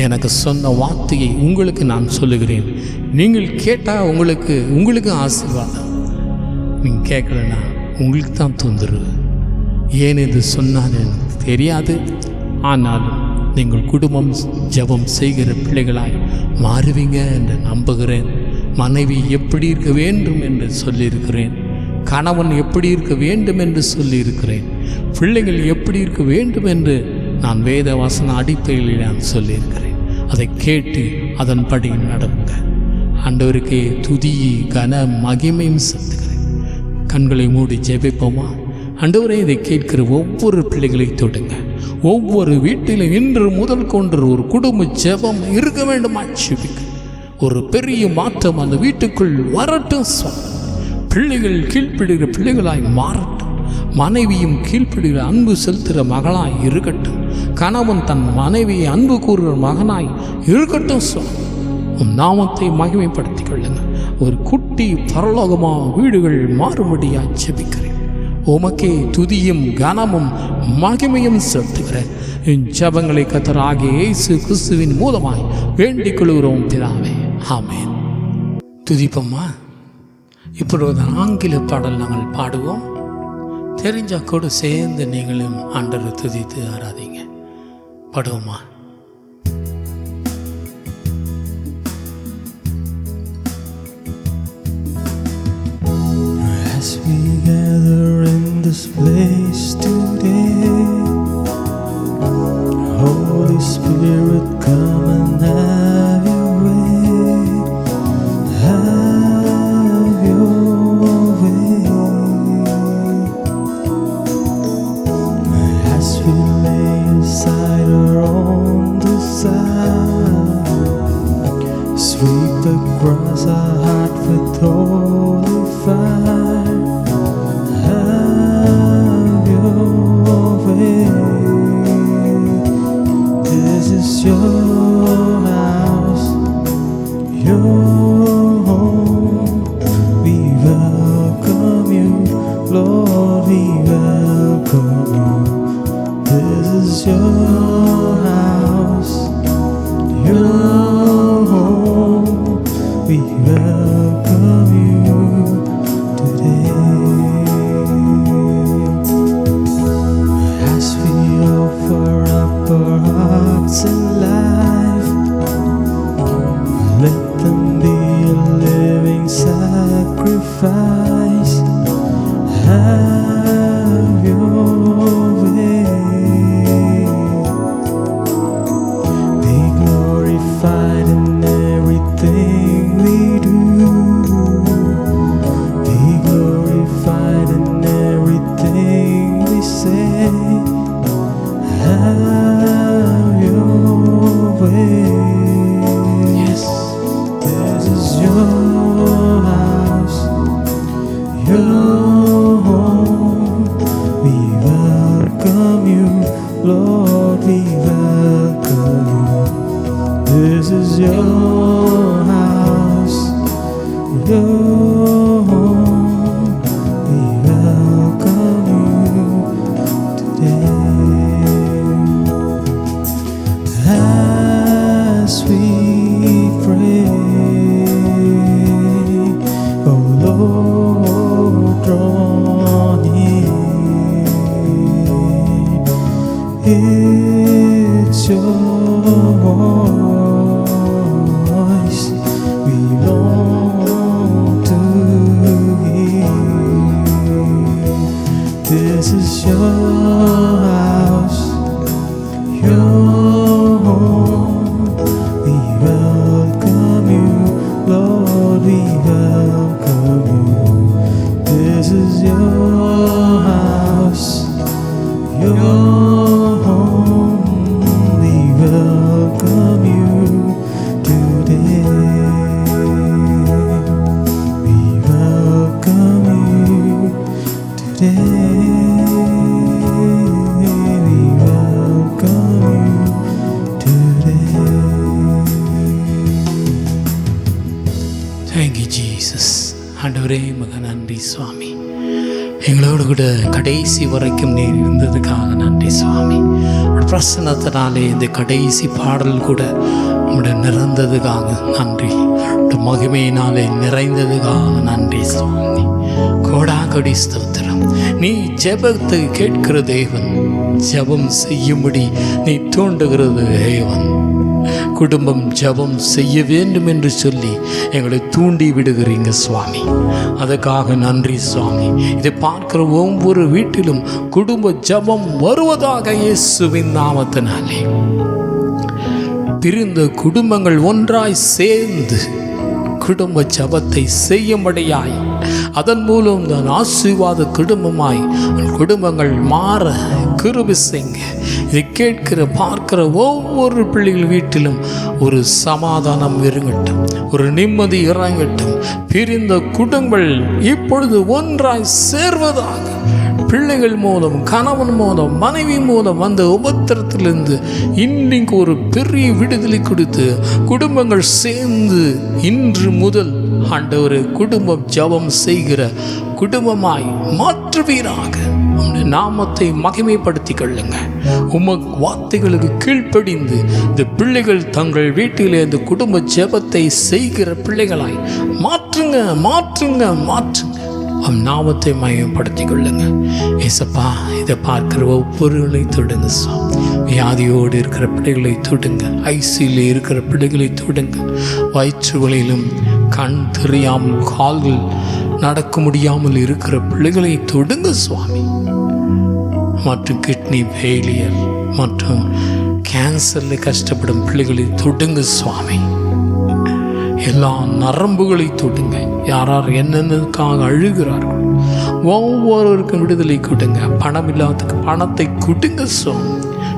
எனக்கு சொன்ன வார்த்தையை உங்களுக்கு நான் சொல்லுகிறேன். நீங்கள் கேட்டால் உங்களுக்கு ஆசீர்வாதம். நீங்கள் கேட்கலன்னா உங்களுக்கு தான் தொந்தரவு. ஏன் இது சொன்னாலும் எனக்கு தெரியாது. ஆனாலும் நீங்கள் குடும்பம் ஜெபம் செய்கிற பிள்ளைகளாய் மாறுவீங்க என்று நம்புகிறேன். மனைவி எப்படி இருக்க வேண்டும் என்று சொல்லியிருக்கிறேன். கணவன் எப்படி இருக்க வேண்டும் என்று சொல்லியிருக்கிறேன். பிள்ளைகள் எப்படி இருக்க வேண்டும் என்று நான் வேத வசன அடிப்படையில் நான் சொல்லியிருக்கிறேன். அதை கேட்டு அதன்படி நடவுங்க. ஆண்டவருக்கே துதி கன மகிமையும் செலுத்துகிறேன். கண்களை மூடி ஜெபிப்போமா? ஆண்டவரே, இதை கேட்கிற ஒவ்வொரு பிள்ளைகளை தொடுங்க. ஒவ்வொரு வீட்டிலும் இன்று முதல் கொண்டு ஒரு குடும்ப ஜெபம் இருக்க வேண்டுமா? ஜெபிக்க ஒரு பெரிய மாற்றம் அந்த வீட்டுக்குள் வரட்டும். பிள்ளைகள் கீழ்ப்பிடுகிற பிள்ளைகளாய் மாறட்டும். மனைவியும் கீழ்ப்பிடுகிற அன்பு செலுத்துகிற மகளாய் இருக்கட்டும். கணவன் தன் மனைவியை அன்பு கூறுகிற மகனாய் இருக்கட்டும். உன் நாமத்தை மகிமைப்படுத்திக் கொள்ளுங்கள். ஒரு குட்டி பரலோகமாக வீடுகள் மாறுபடியாக ஜெபிக்கிறேன். உமக்கே துதியும் கனமும் மகிமையும் செலுத்துகிறேன். என் ஜெபங்களை கர்த்தராகிய இயேசு கிறிஸ்துவின் மூலமாய் வேண்டிக் கொள்கிறோம் பிதாவே, ஆமென். துதிப்போமா? இப்பொழுது ஆங்கில பாடல் நாங்கள் பாடுவோம். தெரிஞ்சா கூட சேர்ந்து நீங்களும் ஆண்டவரை துதித்து ஆராதிங்க. பாடுவோமா? As we gather in this place today, Holy Spirit, come and have your way. Have your way. As we lay aside our own desire, sweep across our heart with holy fire. Have your way. This is your house, your home. We welcome you, Lord, we welcome you. This is your house, your home. We welcome you today. As we offer up our hearts and life, let them be a living sacrifice. Have your way. Be glorified in everything we do. Be glorified in everything we say. Have your way. Yes. This is your house, your home. We welcome you, Lord, we welcome you. This is your house, your home. We welcome you today. As we pray, oh Lord, draw near. It's your voice we long to hear. This is your house, your home. We welcome you, Lord, we welcome you. Thank you Jesus. ஆண்டவரே மக நன்றி சுவாமி. எங்களோடு கூட கடைசி வரைக்கும் நீர் இருந்ததுக்காக நன்றி சுவாமி. பிரசன்னத்தினாலே இந்த கடைசி பாடல் கூட உங்களுடைய நிறந்ததுக்காக நன்றி. மகிமையினாலே நிறைந்ததுக்காக நன்றி சுவாமி. கோடாகடி ஸ்தோத்திரம். நீ ஜெபத்தை கேட்கிற தேவன், ஜெபம் செய்யும்படி நீ தூண்டுகிற தேவன். குடும்பம் ஜெபம் செய்ய வேண்டும் என்று சொல்லி எங்களை தூண்டி விடுகிறீங்க சுவாமி. அதுக்காக நன்றி சுவாமி. இதை பார்க்கிற ஒவ்வொரு வீட்டிலும் குடும்ப ஜெபம் வருவதாக இயேசுவின் நாமத்தினாலே. பிரிந்த குடும்பங்கள் ஒன்றாய் சேர்ந்து குடும்ப ஜெபத்தை செய்யும்படியாய், அதன் மூலம் தான் ஆசீர்வாத குடும்பமாய் குடும்பங்கள் மாற கிருபை செய்யுங்க. இதை கேட்கிற பார்க்கிற ஒவ்வொரு பிள்ளைகள் வீட்டிலும் ஒரு சமாதானம் இறங்கட்டும், ஒரு நிம்மதி இறங்கட்டும். பிரிந்த குடும்பங்கள் இப்பொழுது ஒன்றாய் சேர்வதாக. பிள்ளைகள் மூலம், கணவன் மூலம், மனைவி மூலம் வந்த உபத்திரத்திலிருந்து இன்னைக்கு ஒரு பெரிய விடுதலை கொடுத்து குடும்பங்கள் சேர்ந்து இன்று முதல் ஆண்டவரே குடும்பம் ஜெபம் செய்கிற குடும்பமாய் மாற்றுவீராக. உம்முடைய நாமத்தை மகிமைப்படுத்திக் கொள்ளுங்க. வார்த்தைகளுக்கு கீழ்ப்படிந்து இந்த பிள்ளைகள் தங்கள் வீட்டிலே இந்த குடும்ப ஜெபத்தை செய்கிற பிள்ளைகளாய் மாற்றுங்க மாற்றுங்க மாற்றுங்க. நாமத்தை மகிமைப்படுத்திக் கொள்ளுங்க ஏசப்பா. இதை பார்க்கிற ஒவ்வொருவர்களை தொடுங்க. வியாதியோடு இருக்கிற பிள்ளைகளை தொடுங்க. ஐசியில் இருக்கிற பிள்ளைகளை தொடுங்க. வயிற்று வலியிலும் கண் தெரியாமல் கால்கள் நடக்க முடியாமல் இருக்கிற பிள்ளைகளை தொடுங்க சுவாமி. மற்றும் கிட்னி ஃபெயிலியர் மற்றும் கேன்சரில் கஷ்டப்படும் பிள்ளைகளை தொடுங்க சுவாமி. எல்லா நரம்புகளை தொடுங்க. யார் என்னென்னதுக்காக அழுகிறார்கள் ஒவ்வொருவருக்கும் விடுதலை கொடுங்க. பணம் இல்லாததுக்கு பணத்தை கொடுங்க சுவாமி.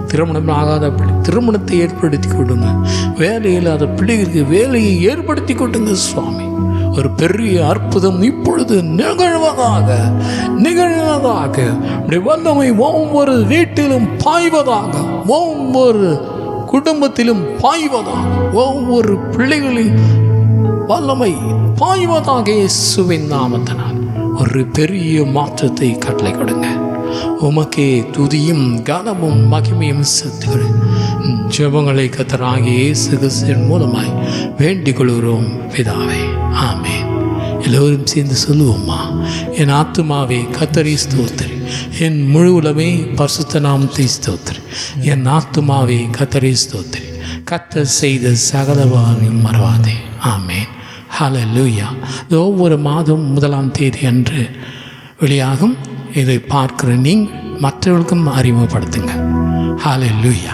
திருமணம் ஆகாத பிள்ளை திருமணத்தை ஏற்படுத்தி கொடுங்க. வேலை இல்லாத பிள்ளைகளுக்கு வேலையை ஏற்படுத்தி கொடுங்க சுவாமி. ஒரு பெரிய அற்புதம் இப்பொழுது நிகழ்வதாக நிகழ்வதாக. வல்லமை ஒவ்வொரு வீட்டிலும் பாய்வதாக, ஒவ்வொரு குடும்பத்திலும் பாய்வதாக, ஒவ்வொரு பிள்ளைகளின் வல்லமை பாய்வதாக. இயேசுவின் நாமத்தினால் ஒரு பெரிய மாற்றத்தை கட்டளை கொடுங்க. உமக்கே துதியும் கனமும் மகிமையும் செலுத்துகிறேன். ஜெபங்களை கர்த்தராகிய இயேசு கிறிஸ்துவின் மூலமாய் வேண்டிக் கொள்கிறோம் பிதாவே, ஆமென். எல்லோரும் சேர்ந்து சொல்லுவோம்மா. என் ஆத்துமாவே கர்த்தரை ஸ்தோத்திரி, என் முழு உலகமே பரிசுத்த நாமத்தை ஸ்தோத்திரி. என் ஆத்துமாவே கர்த்தரை ஸ்தோத்திரி, கர்த்தர் செய்த சகலவாரையும் மறவாதே. ஆமென். ஹல்லேலூயா. ஒவ்வொரு மாதம் 1ஆம் தேதி அன்று வெளியாகும். இதை பார்க்கிற நீங்கள் மற்றவர்களுக்கும் அறிமுகப்படுத்துங்க. ஹல்லேலூயா.